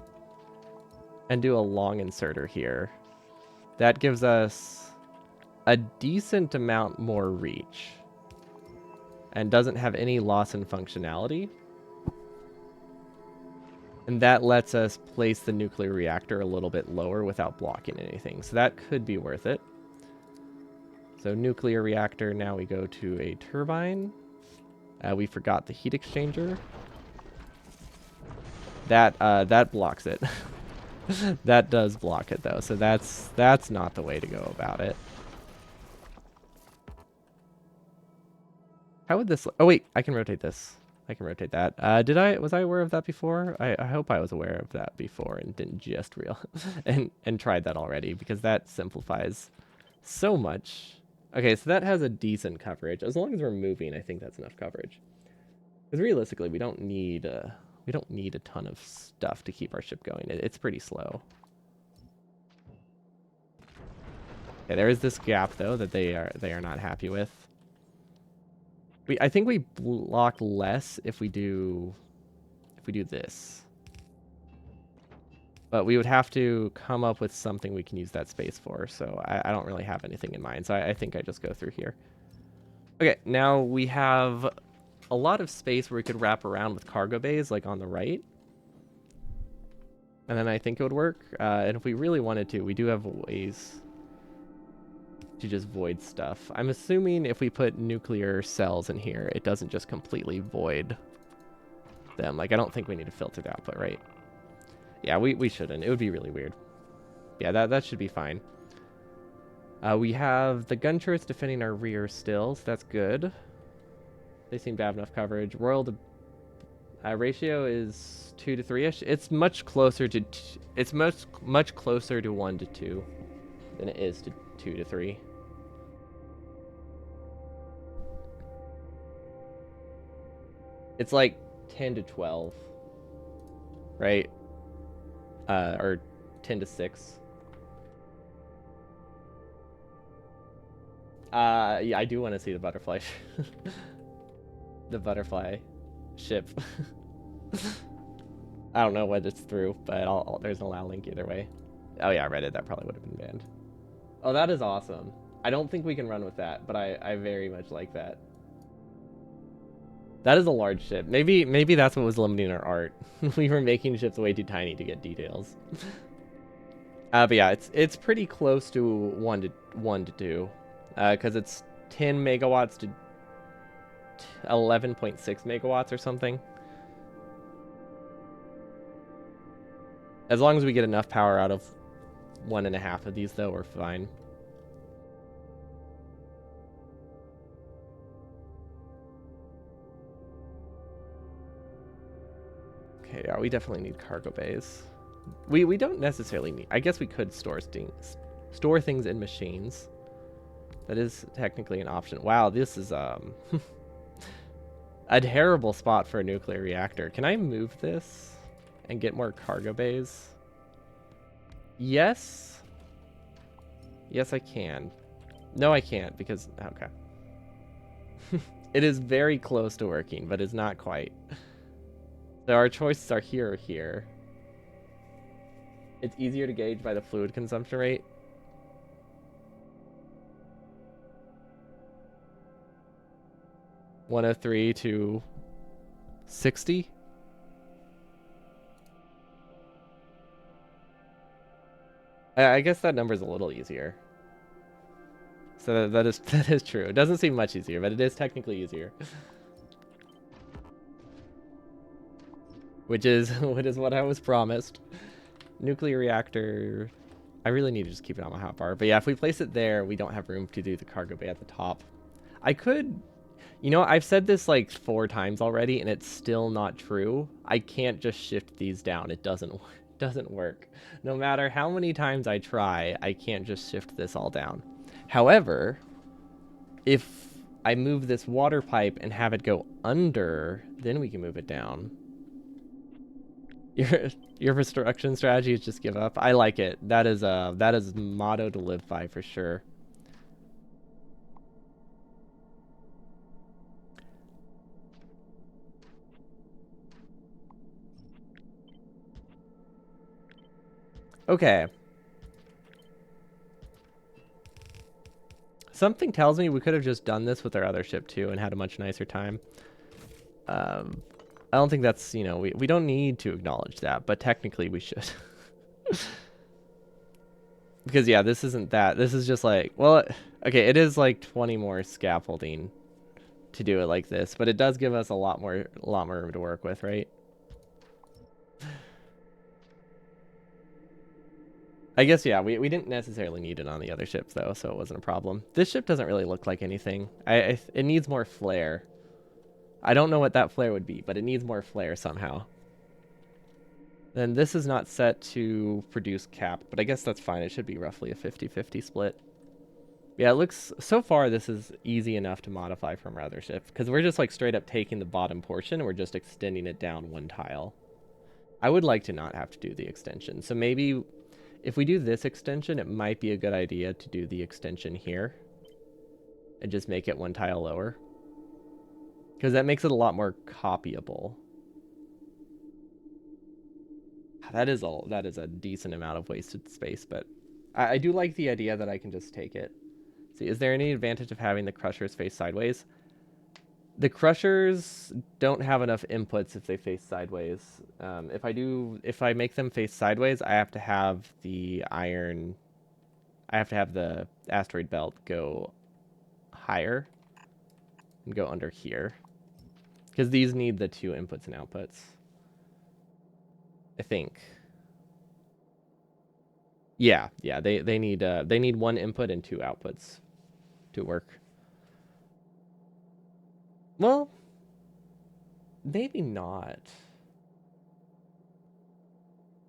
and do a long inserter here. That gives us a decent amount more reach and doesn't have any loss in functionality. And that lets us place the nuclear reactor a little bit lower without blocking anything. So that could be worth it. So nuclear reactor, now we go to a turbine. We forgot the heat exchanger. That blocks it. That does block it, though. So that's not the way to go about it. How would this... Oh, wait. I can rotate this. I can rotate that. Was I aware of that before? I hope I was aware of that before and didn't just and tried that already, because that simplifies so much. Okay, so that has a decent coverage. As long as we're moving, I think that's enough coverage. Because realistically, we don't need a ton of stuff to keep our ship going. It's pretty slow. Okay, there is this gap though that they are not happy with. I think we block less if we do this. But we would have to come up with something we can use that space for. So I don't really have anything in mind. So I think I just go through here. Okay, now we have a lot of space where we could wrap around with cargo bays, like on the right. And then I think it would work. And if we really wanted to, we do have ways to just void stuff. I'm assuming if we put nuclear cells in here, it doesn't just completely void them. Like, I don't think we need to filter the output, right? Yeah, we shouldn't. It would be really weird. Yeah, that should be fine. We have the gun turrets defending our rear still, so that's good. They seem to have enough coverage. Royal to ratio is 2 to 3-ish. It's much closer to it's much closer to 1 to 2 than it is to 2 to 3. It's like 10 to 12, right? Or 10 to 6. Yeah, I do want to see the butterfly. The butterfly ship. I don't know what it's through, but there's an allow link either way. Oh yeah, I read it. That probably would have been banned. Oh, that is awesome. I don't think we can run with that, but I very much like that. That is a large ship. Maybe that's what was limiting our art. We were making ships way too tiny to get details. But yeah, it's pretty close to 1 to 2, because it's 10 megawatts to 11.6 megawatts or something. As long as we get enough power out of 1.5 of these, though, we're fine. Okay, yeah, we definitely need cargo bays. We don't necessarily need. I guess we could store things in machines. That is technically an option. Wow, this is a terrible spot for a nuclear reactor. Can I move this and get more cargo bays? Yes. Yes, I can. No, I can't because okay. It is very close to working, but it's not quite. So our choices are here or here. It's easier to gauge by the fluid consumption rate. $103 to $60. I guess that number is a little easier. So that is true. It doesn't seem much easier, but it is technically easier. Which is what I was promised. Nuclear reactor. I really need to just keep it on my hotbar. But yeah, if we place it there, we don't have room to do the cargo bay at the top. I could, you know, I've said this like 4 times already, and it's still not true. I can't just shift these down. It doesn't work. No matter how many times I try, I can't just shift this all down. However, if I move this water pipe and have it go under, then we can move it down. Your construction strategy is just give up. I like it. That is motto to live by for sure. Okay. Something tells me we could have just done this with our other ship too and had a much nicer time. I don't think that's, you know, we don't need to acknowledge that, but technically we should. Because yeah, this isn't that. This is just like, well, okay, it is like 20 more scaffolding to do it like this, but it does give us a lot more room to work with, right? I guess, yeah, we didn't necessarily need it on the other ships, though, so it wasn't a problem. This ship doesn't really look like anything. It needs more flare. I don't know what that flare would be, but it needs more flare somehow. Then this is not set to produce cap, but I guess that's fine. It should be roughly a 50-50 split. Yeah, it looks... So far, this is easy enough to modify from our other ship, because we're just, like, straight up taking the bottom portion, and we're just extending it down 1 tile. I would like to not have to do the extension, so maybe... If we do this extension, it might be a good idea to do the extension here and just make it 1 tile lower, because that makes it a lot more copyable. That is a decent amount of wasted space, but I do like the idea that I can just take it. See, is there any advantage of having the crushers face sideways? The crushers don't have enough inputs if they face sideways. If I make them face sideways, I have to have the iron. I have to have the asteroid belt go higher and go under here, because these need the 2 inputs and outputs. I think. Yeah, they need 1 input and 2 outputs to work. Well, maybe not.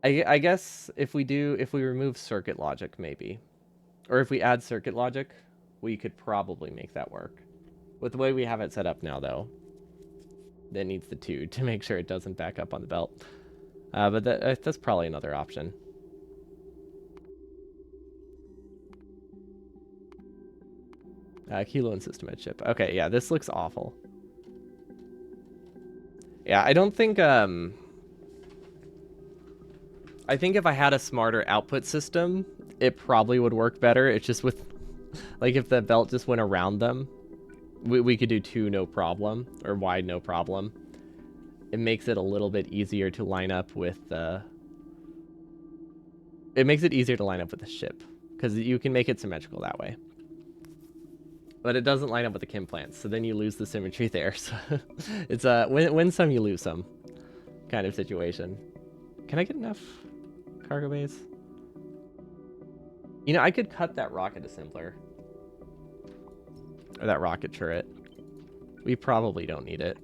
I guess if we remove circuit logic, maybe. Or if we add circuit logic, we could probably make that work. With the way we have it set up now, though, it needs the 2 to make sure it doesn't back up on the belt. But that's probably another option. Kilo and system head chip. Okay, yeah, this looks awful. Yeah, I don't think, I think if I had a smarter output system, it probably would work better. It's just with, like, if the belt just went around them, we could do 2 no problem, or wide no problem. It makes it a little bit easier to line up with the... It makes it easier to line up with the ship, because you can make it symmetrical that way. But it doesn't line up with the chem plants, so then you lose the symmetry there. So it's a win some, you lose some kind of situation. Can I get enough cargo bays? You know, I could cut that rocket assembler. Or that rocket turret. We probably don't need it.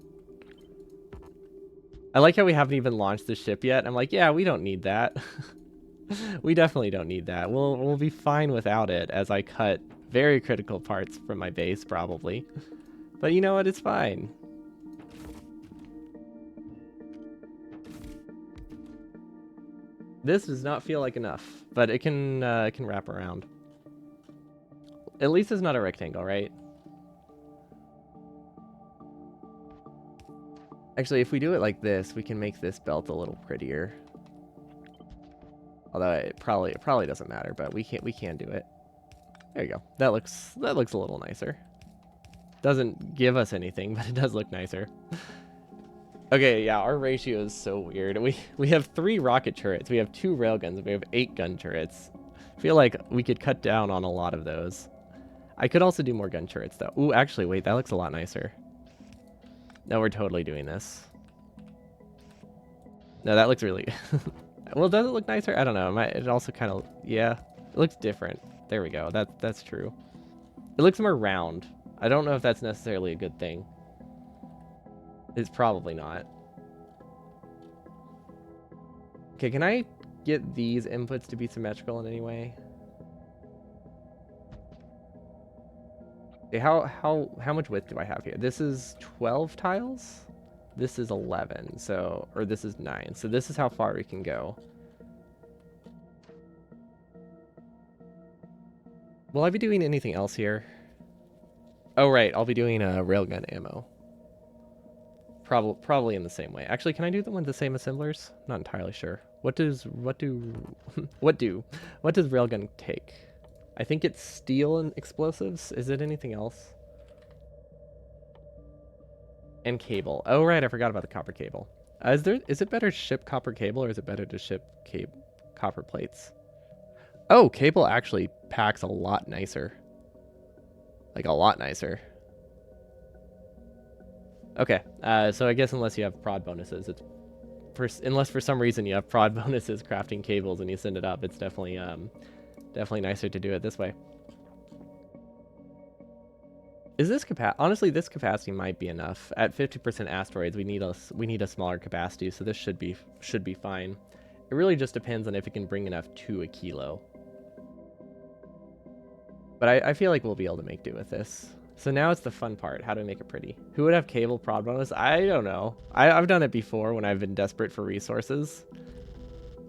I like how we haven't even launched the ship yet. I'm like, yeah, we don't need that. We definitely don't need that. We'll be fine without it, as I cut very critical parts from my base, probably. But you know what? It's fine. This does not feel like enough, but it can wrap around. At least it's not a rectangle, right? Actually, if we do it like this, we can make this belt a little prettier. Although it probably doesn't matter, but we can do it. There you go. That looks a little nicer. Doesn't give us anything, but it does look nicer. Okay, yeah, our ratio is so weird. We have 3 rocket turrets, we have 2 railguns, we have 8 gun turrets. I feel like we could cut down on a lot of those. I could also do more gun turrets, though. Ooh, actually, wait, that looks a lot nicer. No, we're totally doing this. No, that looks really... Well, does it look nicer? I don't know. It also kind of... Yeah, it looks different. There we go. That's true. It looks more round. I don't know if that's necessarily a good thing. It's probably not. Okay, can I get these inputs to be symmetrical in any way? Okay, how much width do I have here? This is 12 tiles? This is 11, so... Or this is 9. So this is how far we can go. Will I be doing anything else here? Oh, right. I'll be doing railgun ammo. Probably in the same way. Actually, can I do them with the same assemblers? Not entirely sure. What do what does railgun take? I think it's steel and explosives. Is it anything else? And cable. Oh, right. I forgot about the copper cable. Is it better to ship copper cable, or is it better to ship copper plates? Oh, cable actually packs a lot nicer. Like, a lot nicer. Okay, so I guess unless you have prod bonuses, unless for some reason you have prod bonuses crafting cables and you send it up, it's definitely nicer to do it this way. Is this honestly, this capacity might be enough. At 50% asteroids, we need a smaller capacity, so this should be fine. It really just depends on if it can bring enough to a kilo. But I feel like we'll be able to make do with this. So now it's the fun part. How do we make it pretty? Who would have cable prod bonus? I don't know. I've done it before when I've been desperate for resources.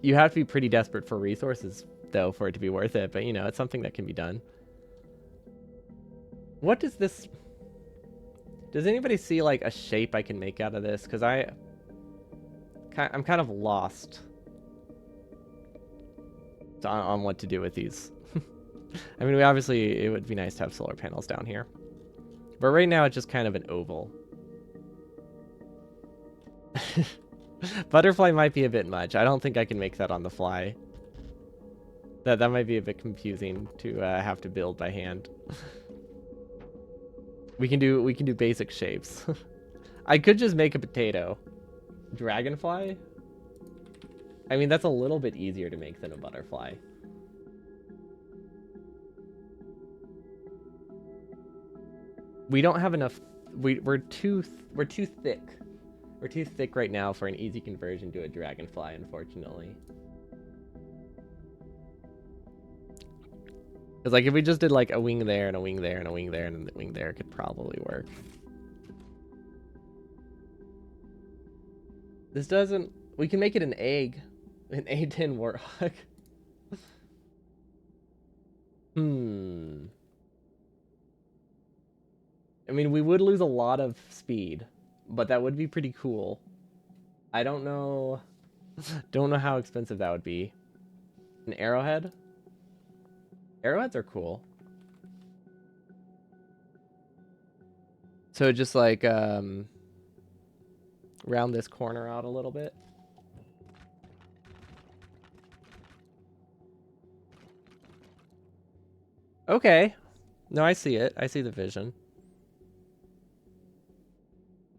You have to be pretty desperate for resources, though, for it to be worth it. But, you know, it's something that can be done. What does this... Does anybody see, like, a shape I can make out of this? Because I'm kind of lost on what to do with these. I mean, it would be nice to have solar panels down here. But right now, it's just kind of an oval. Butterfly might be a bit much. I don't think I can make that on the fly. That might be a bit confusing to have to build by hand. We can do basic shapes. I could just make a potato. Dragonfly? I mean, that's a little bit easier to make than a butterfly. We don't have enough. We're too thick. We're too thick right now for an easy conversion to a dragonfly, unfortunately. Because like if we just did like a wing there and a wing there and a wing there and a wing there, it could probably work. This doesn't. We can make it an egg, an A10 warthog. I mean, we would lose a lot of speed, but that would be pretty cool. I don't know how expensive that would be. An arrowhead? Arrowheads are cool. So just like round this corner out a little bit. Okay. No, I see it. I see the vision.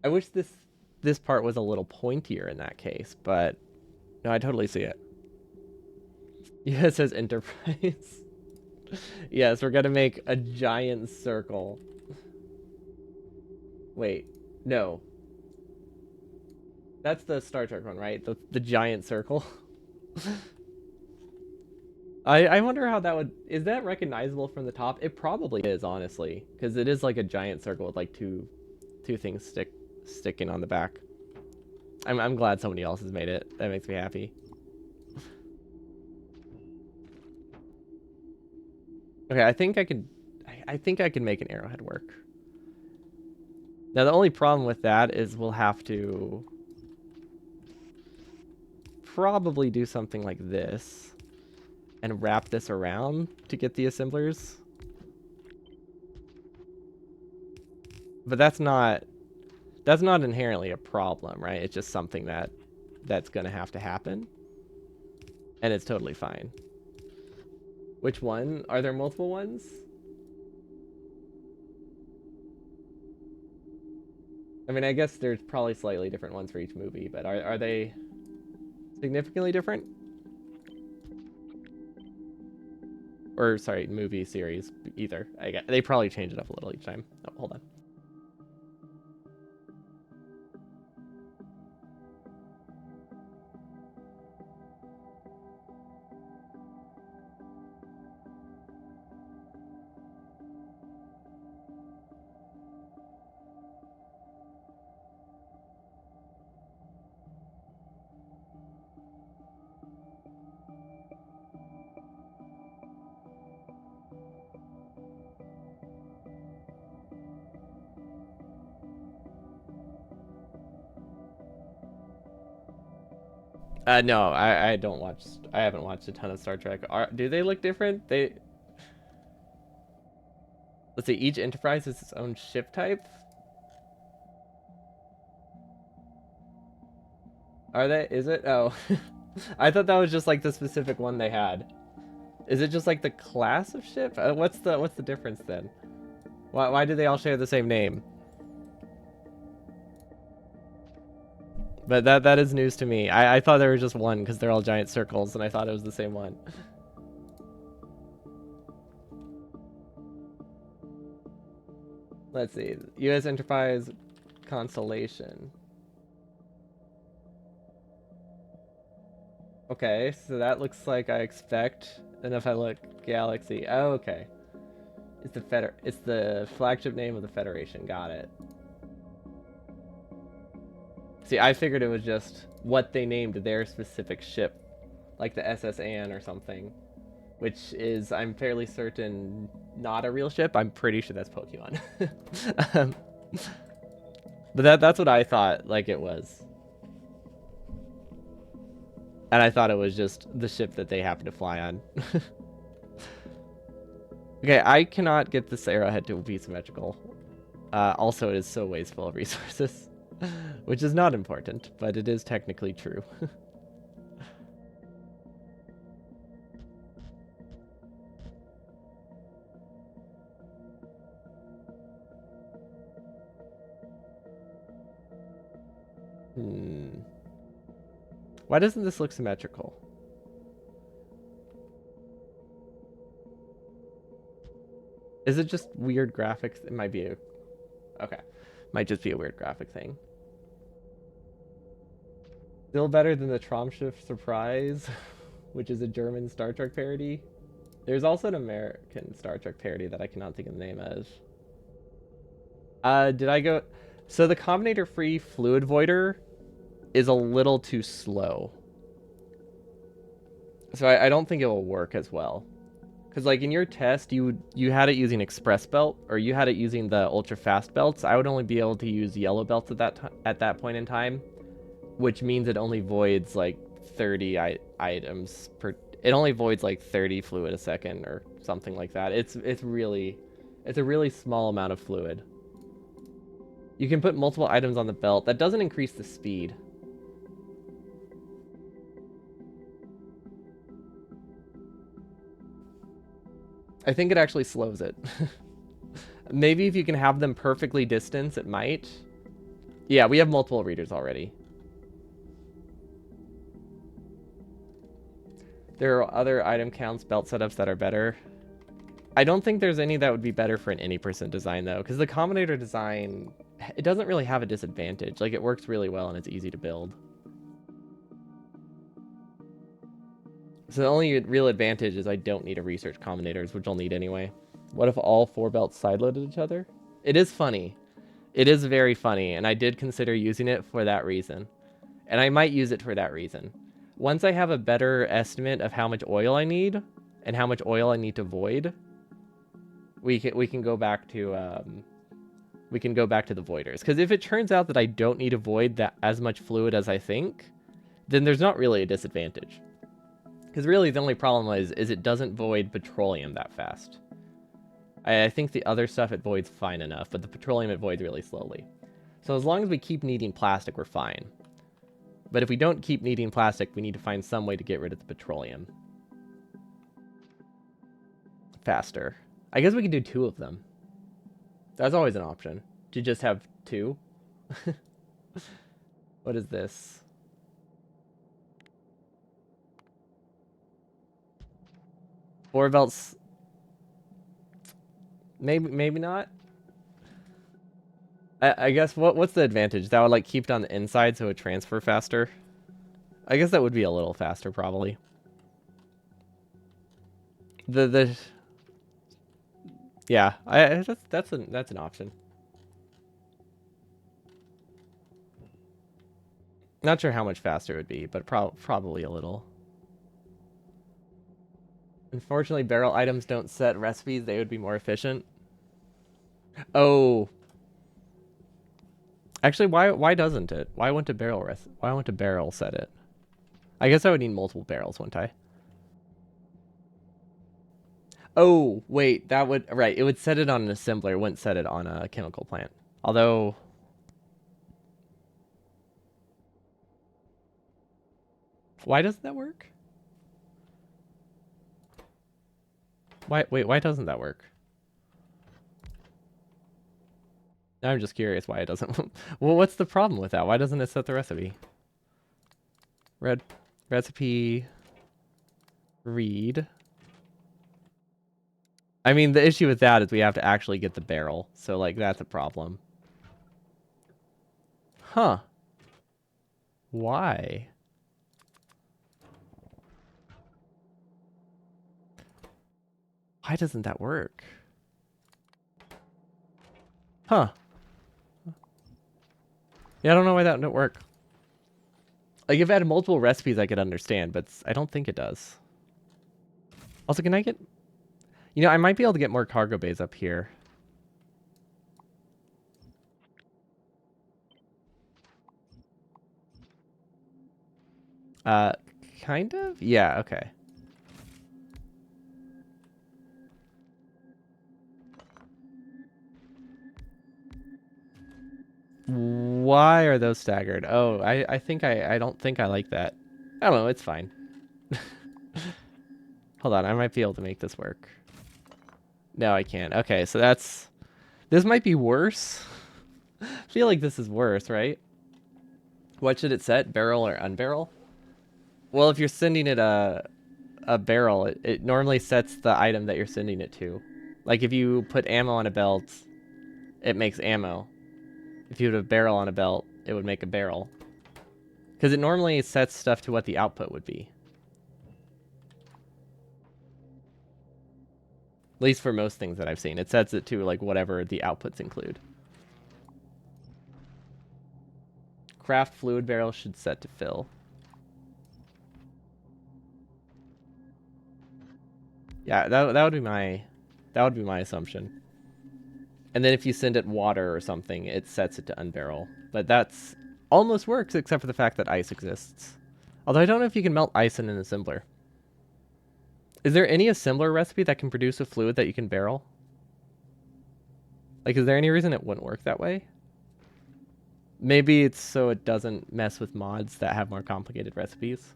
I wish this part was a little pointier in that case, but no, I totally see it. Yeah, it says Enterprise. Yes, we're gonna make a giant circle. Wait, no. That's the Star Trek one, right? The giant circle. I wonder how that would... Is that recognizable from the top? It probably is, honestly, because it is like a giant circle with like two things sticking on the back. I'm glad somebody else has made it. That makes me happy. Okay, I think I can make an arrowhead work. Now the only problem with that is we'll have to probably do something like this and wrap this around to get the assemblers. But that's not inherently a problem, right? It's just something that's gonna have to happen. And it's totally fine. Which one? Are there multiple ones? I mean, I guess there's probably slightly different ones for each movie, but are they significantly different? Or, sorry, movie series, either. They probably change it up a little each time. Oh, hold on. No, I don't watch. I haven't watched a ton of Star Trek. Do they look different? Let's see. Each Enterprise is its own ship type. Are they? Is it? Oh, I thought that was just like the specific one they had. Is it just like the class of ship? What's the difference then? Why do they all share the same name? But that is news to me. I thought there was just one because they're all giant circles, and I thought it was the same one. Let's see. U.S. Enterprise Constellation. Okay, so that looks like I expect. And if I look, Galaxy. Oh, okay. It's the flagship name of the Federation. Got it. See, I figured it was just what they named their specific ship, like the SS Anne or something, which is, I'm fairly certain, not a real ship. I'm pretty sure that's Pokemon. But that's what I thought, like, it was. And I thought it was just the ship that they happen to fly on. Okay, I cannot get this arrowhead to be symmetrical. Also, it is so wasteful of resources. Which is not important, but it is technically true. Why doesn't this look symmetrical? Is it just weird graphics? It might be a... Okay. Might just be a weird graphic thing. Still better than the Traumschiff Surprise, which is a German Star Trek parody. There's also an American Star Trek parody that I cannot think of the name of. Did I go... So the Combinator-free Fluid Voider is a little too slow. So I don't think it will work as well. Because like in your test, you had it using Express Belt, or you had it using the Ultra Fast belts. I would only be able to use yellow belts at that point in time, which means it only voids like 30 items per... It only voids like 30 fluid a second or something like that. It's a really small amount of fluid. You can put multiple items on the belt. That doesn't increase the speed. I think it actually slows it. Maybe if you can have them perfectly distanced, it might. Yeah, we have multiple readers already. There are other item counts, belt setups that are better. I don't think there's any that would be better for an any% design, though, because the Combinator design, it doesn't really have a disadvantage. Like, it works really well and it's easy to build. So the only real advantage is I don't need to research combinators, which I'll need anyway. What if all 4 belts sideloaded each other? It is funny. It is very funny, and I did consider using it for that reason. And I might use it for that reason. Once I have a better estimate of how much oil I need, and how much oil I need to void, we can go back to the voiders. Because if it turns out that I don't need to void that as much fluid as I think, then there's not really a disadvantage. Because really the only problem is it doesn't void petroleum that fast. I think the other stuff it voids fine enough, but the petroleum it voids really slowly. So as long as we keep needing plastic, we're fine. But if we don't keep needing plastic, we need to find some way to get rid of the petroleum faster. I guess we could do 2 of them. That's always an option. To just have 2. What is this? Four belts. Maybe not. I guess what's the advantage? That would like keep it on the inside so it would transfer faster. I guess that would be a little faster probably. Yeah, that's an option. Not sure how much faster it would be, but probably a little. Unfortunately, barrel items don't set recipes. They would be more efficient. Oh. Actually, why doesn't it? Why wouldn't a barrel set it? I guess I would need multiple barrels, wouldn't I? Oh, wait, that would... Right, it would set it on an assembler. It wouldn't set it on a chemical plant. Although... Why doesn't that work? Why doesn't that work? Now I'm just curious why it doesn't. Well, what's the problem with that? Why doesn't it set the recipe? Recipe... Read... I mean, the issue with that is we have to actually get the barrel. So, like, that's a problem. Huh. Why? Why doesn't that work? Huh. Yeah, I don't know why that wouldn't work. Like, if it had multiple recipes, I could understand, but I don't think it does. Also, can I get... You know, I might be able to get more cargo bays up here. Kind of? Yeah, okay. Why are those staggered? Oh, I think I don't think I like that. I don't know, it's fine. Hold on, I might be able to make this work. No, I can't. Okay, so this might be worse. I feel like this is worse, right? What should it set? Barrel or unbarrel? Well, if you're sending it a barrel, it normally sets the item that you're sending it to. Like if you put ammo on a belt, it makes ammo. If you put a barrel on a belt, it would make a barrel. Because it normally sets stuff to what the output would be. At least for most things that I've seen. It sets it to like whatever the outputs include. Craft fluid barrel should set to fill. Yeah, that would be my assumption. And then if you send it water or something, it sets it to unbarrel. But that's almost works except for the fact that ice exists. Although I don't know if you can melt ice in an assembler. Is there any assembler recipe that can produce a fluid that you can barrel? Like, is there any reason it wouldn't work that way? Maybe it's so it doesn't mess with mods that have more complicated recipes.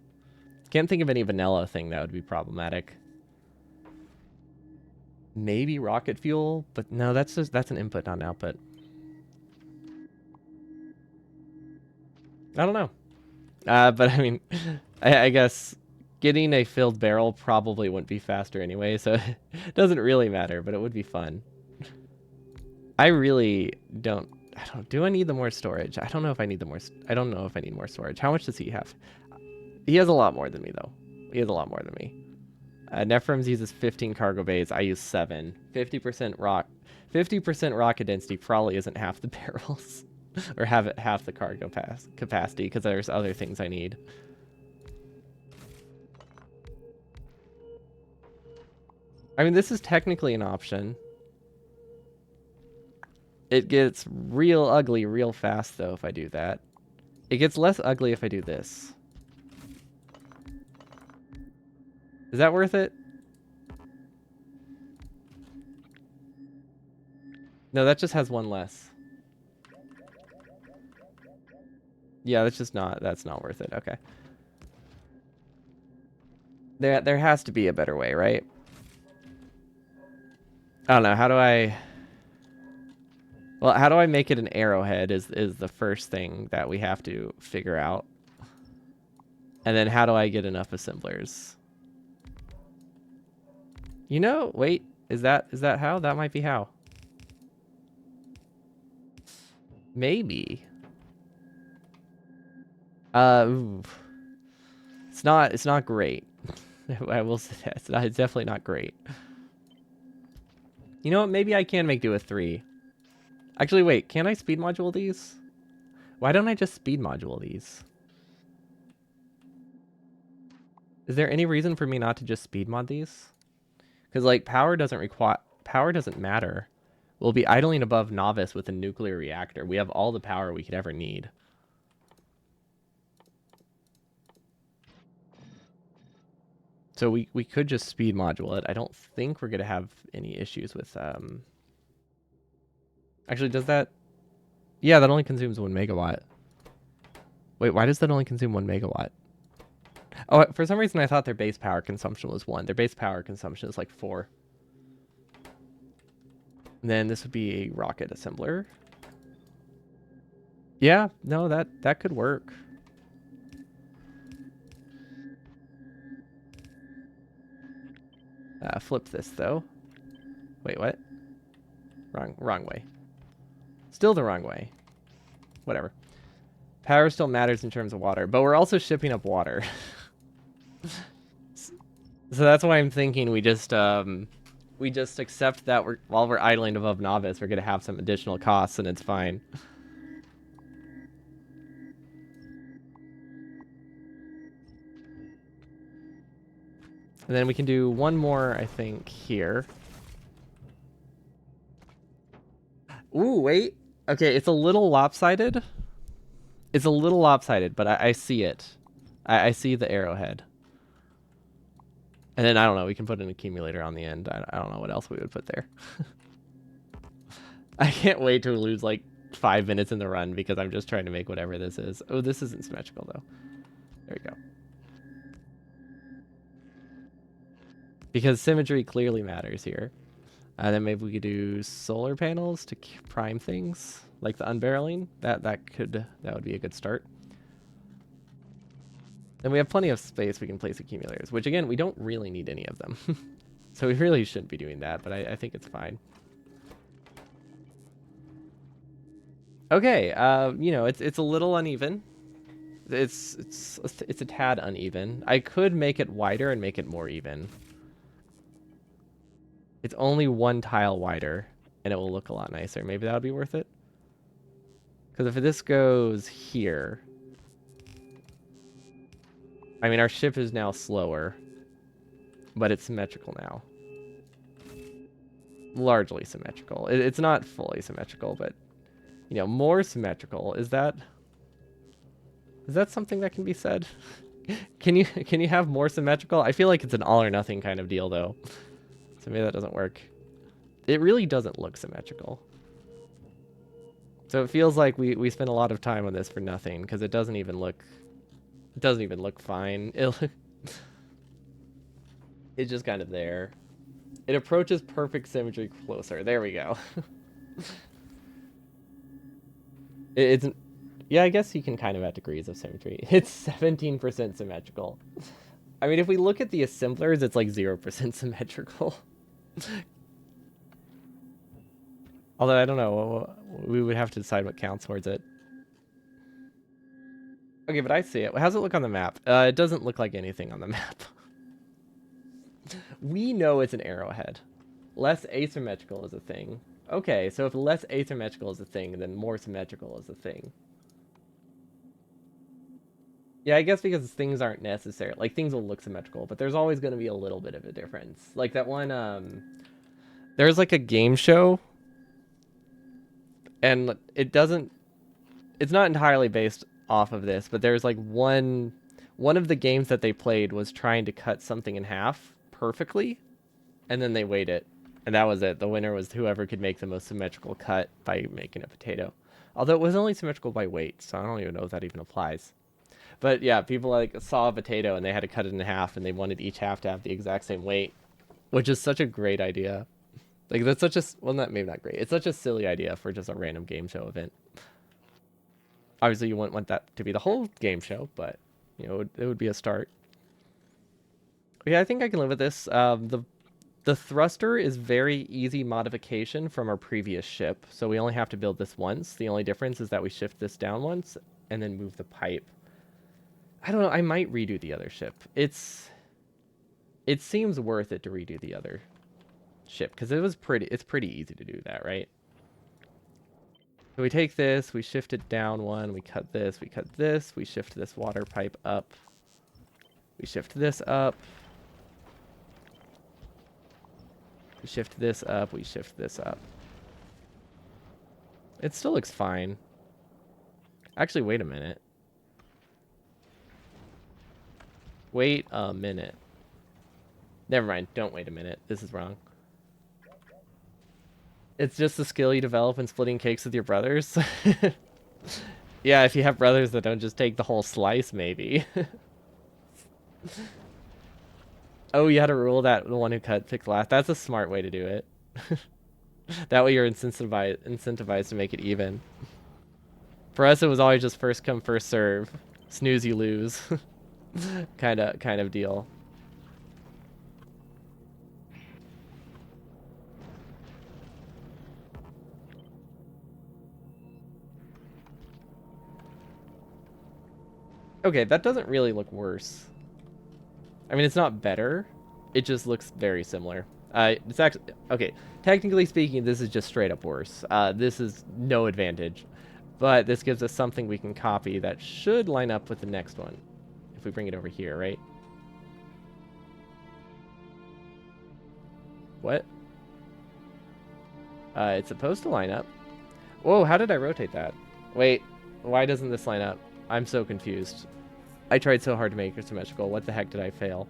Can't think of any vanilla thing that would be problematic. Maybe rocket fuel, but no, that's an input, not an output. I don't know. But I mean, I guess getting a filled barrel probably wouldn't be faster anyway, so it doesn't really matter, but it would be fun. I really don't. Do I need the more storage? I don't know if I need the more. I don't know if I need more storage. How much does he have? He has a lot more than me, though. He has a lot more than me. Nephrons uses 15 cargo bays. I use 7. 50% rock. 50% rocket density probably isn't half the barrels. Or have it half the cargo capacity, because there's other things I need. I mean, this is technically an option. It gets real ugly real fast, though, if I do that. It gets less ugly if I do this. Is that worth it? No, that just has one less. Yeah, that's not worth it. Okay. There has to be a better way, right? I don't know. How do I make it an arrowhead is the first thing that we have to figure out. And then how do I get enough assemblers? You know, wait, is that how? That might be how. Maybe. Ooh. It's not great. I will say that. It's definitely not great. You know what? Maybe I can make do with 3. Actually, wait, can I speed module these? Why don't I just speed module these? Is there any reason for me not to just speed mod these? Because, like, power doesn't matter. We'll be idling above novice with a nuclear reactor. We have all the power we could ever need. So we could just speed module it. I don't think we're going to have any issues with... Actually, does that... Yeah, that only consumes 1 megawatt. Wait, why does that only consume 1 megawatt? Oh, for some reason I thought their base power consumption was 1. Their base power consumption is like 4. And then this would be a rocket assembler. Yeah, no, that could work. Flip this though. Wait, what? Wrong way. Still the wrong way. Whatever. Power still matters in terms of water, but we're also shipping up water. So that's why I'm thinking we just accept that while we're idling above novice, we're gonna have some additional costs, and it's fine. And then we can do one more, I think, here. Ooh, wait. Okay, it's a little lopsided. It's a little lopsided, but I see it. I see the arrowhead. And then, I don't know, we can put an accumulator on the end. I don't know what else we would put there. I can't wait to lose, like, 5 minutes in the run because I'm just trying to make whatever this is. Oh, this isn't symmetrical though. There we go. Because symmetry clearly matters here. And then maybe we could do solar panels to prime things, like the unbarreling. That would be a good start. Then we have plenty of space we can place accumulators, which again, we don't really need any of them. So we really shouldn't be doing that, but I think it's fine. Okay, you know, it's a little uneven. It's a tad uneven. I could make it wider and make it more even. It's only one tile wider, and it will look a lot nicer. Maybe that would be worth it. Because if this goes here, I mean, our ship is now slower, but it's symmetrical now. Largely symmetrical. It's not fully symmetrical, but, you know, more symmetrical. Is that something that can be said? Can you have more symmetrical? I feel like it's an all or nothing kind of deal, though. So maybe that doesn't work. It really doesn't look symmetrical. So it feels like we spent a lot of time on this for nothing, because it doesn't even look fine. It's just kind of there. It approaches perfect symmetry closer. There we go. Yeah, I guess you can kind of have degrees of symmetry. It's 17% symmetrical. I mean, if we look at the assemblers, it's like 0% symmetrical. Although, I don't know. We would have to decide what counts towards it. Okay, but I see it. How's it look on the map? It doesn't look like anything on the map. We know it's an arrowhead. Less asymmetrical is a thing. Okay, so if less asymmetrical is a thing, then more symmetrical is a thing. Yeah, I guess because things aren't necessary. Like, things will look symmetrical, but there's always going to be a little bit of a difference. Like that one, there's like a game show, and it's not entirely based off of this, but there's like one of the games that they played was trying to cut something in half perfectly, and then they weighed it, and that was it. The winner was whoever could make the most symmetrical cut by making a potato. Although it was only symmetrical by weight, so I don't even know if that even applies. But yeah, people like saw a potato and they had to cut it in half, and they wanted each half to have the exact same weight, which is such a great idea. Like, that's such a, well, maybe not great. It's such a silly idea for just a random game show event. Obviously, you wouldn't want that to be the whole game show, but, you know, it would be a start. Yeah, I think I can live with this. The thruster is very easy modification from our previous ship, so we only have to build this once. The only difference is that we shift this down once and then move the pipe. I don't know, I might redo the other ship. It seems worth it to redo the other ship, because it's pretty easy to do that, right? So we take this, we shift it down one, we cut this, we shift this water pipe up, we shift this up, we shift this up, we shift this up. It still looks fine. Actually, wait a minute. Wait a minute. Never mind, don't wait a minute. This is wrong. It's just a skill you develop in splitting cakes with your brothers. Yeah, if you have brothers that don't just take the whole slice, maybe. Oh, you had to rule that the one who picked last. That's a smart way to do it. That way you're incentivized to make it even. For us, it was always just first come, first serve. Snooze, you lose. kind of deal. Okay, that doesn't really look worse. I mean, it's not better. It just looks very similar. It's actually... Okay, technically speaking, this is just straight up worse. This is no advantage. But this gives us something we can copy that should line up with the next one. If we bring it over here, right? What? It's supposed to line up. Whoa, how did I rotate that? Wait, why doesn't this line up? I'm so confused. I tried so hard to make it symmetrical. What the heck did I fail?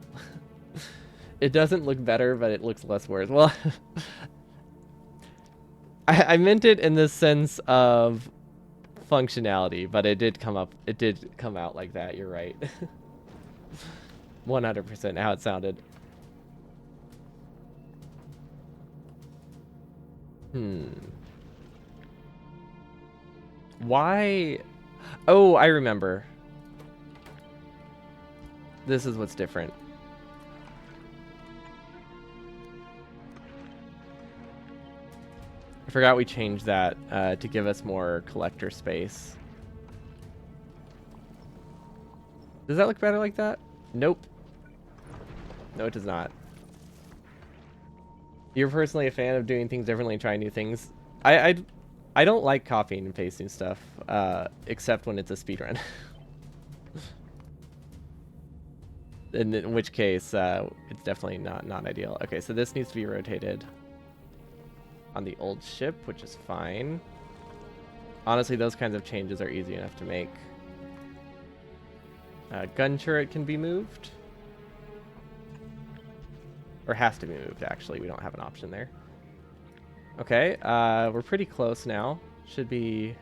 It doesn't look better, but it looks less worse. Well, I meant it in the sense of functionality, but it did come out like that. You're right. 100% how it sounded. Why? Oh, I remember. This is what's different. I forgot we changed that to give us more collector space. Does that look better like that? Nope. No, it does not. You're personally a fan of doing things differently and trying new things. I don't like copying and pasting stuff, except when it's a speedrun. In which case, it's definitely not ideal. Okay, so this needs to be rotated on the old ship, which is fine. Honestly, those kinds of changes are easy enough to make. Gun turret can be moved. Or has to be moved, actually. We don't have an option there. Okay, we're pretty close now. Should be...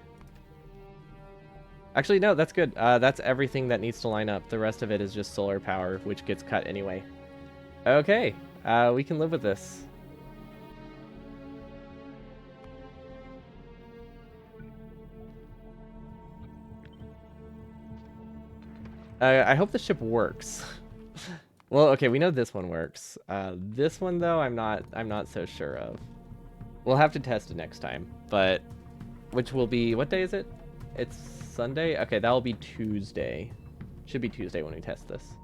Actually, no, that's good. That's everything that needs to line up. The rest of it is just solar power, which gets cut anyway. Okay, we can live with this. I hope the ship works. Well, okay, we know this one works. This one though, I'm not so sure of. We'll have to test it next time, but which will be, what day is it? It's Sunday? Okay, that'll be Tuesday. Should be Tuesday when we test this.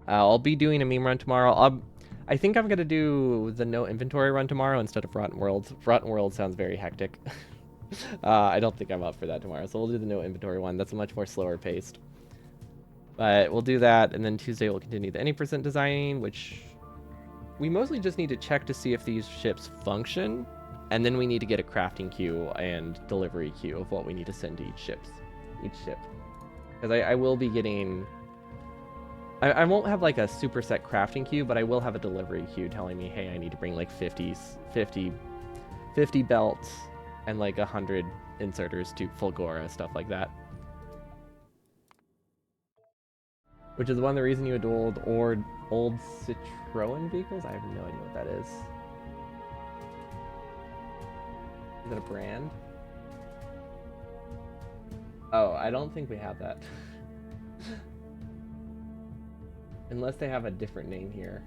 I'll be doing a meme run tomorrow. I think I'm gonna do the no inventory run tomorrow instead of Rotten World. Rotten World sounds very hectic. I don't think I'm up for that tomorrow, so we'll do the no inventory one. That's much more slower paced. But we'll do that, and then Tuesday we'll continue the any percent designing, which we mostly just need to check to see if these ships function, and then we need to get a crafting queue and delivery queue of what we need to send to each ship. Because I will be getting... I won't have like a super set crafting queue, but I will have a delivery queue telling me, hey, I need to bring like 50 belts and like 100 inserters to Fulgora, stuff like that. Which is one of the reasons you dueled old Citroen vehicles? I have no idea what that is. Is it a brand? Oh, I don't think we have that. Unless they have a different name here.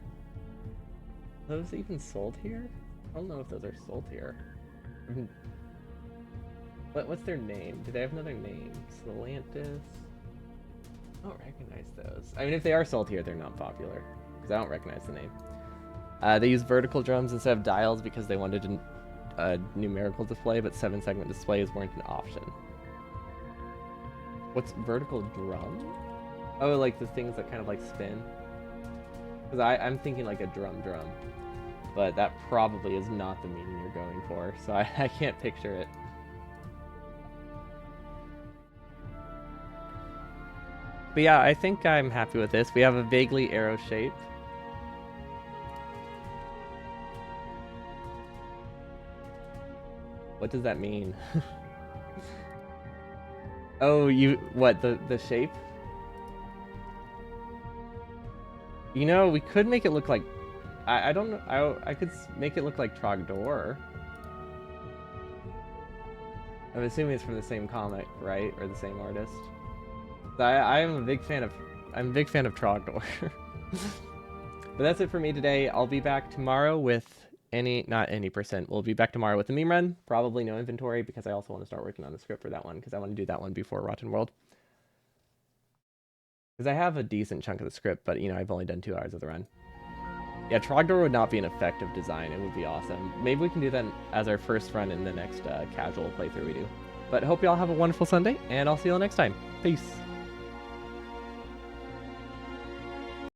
Are those even sold here? I don't know if those are sold here. What's their name? Do they have another name? Stellantis? I don't recognize those. I mean, if they are sold here, they're not popular. Because I don't recognize the name. They use vertical drums instead of dials because they wanted a numerical display, but 7-segment displays weren't an option. What's vertical drum? Oh, like the things that kind of like spin? Because I'm thinking like a drum. But that probably is not the meaning you're going for, so I can't picture it. But yeah, I think I'm happy with this. We have a vaguely arrow shape. What does that mean? Oh, what, the shape? You know, we could make it look like... I don't know, I could make it look like Trogdor. I'm assuming it's from the same comic, right? Or the same artist. I'm a big fan of Trogdor. But that's it for me today. I'll be back tomorrow with not any percent. We'll be back tomorrow with the meme run. Probably no inventory because I also want to start working on the script for that one because I want to do that one before Rotten World. Because I have a decent chunk of the script, but you know, I've only done 2 hours of the run. Yeah, Trogdor would not be an effective design. It would be awesome. Maybe we can do that as our first run in the next casual playthrough we do. But hope y'all have a wonderful Sunday, and I'll see you all next time. Peace.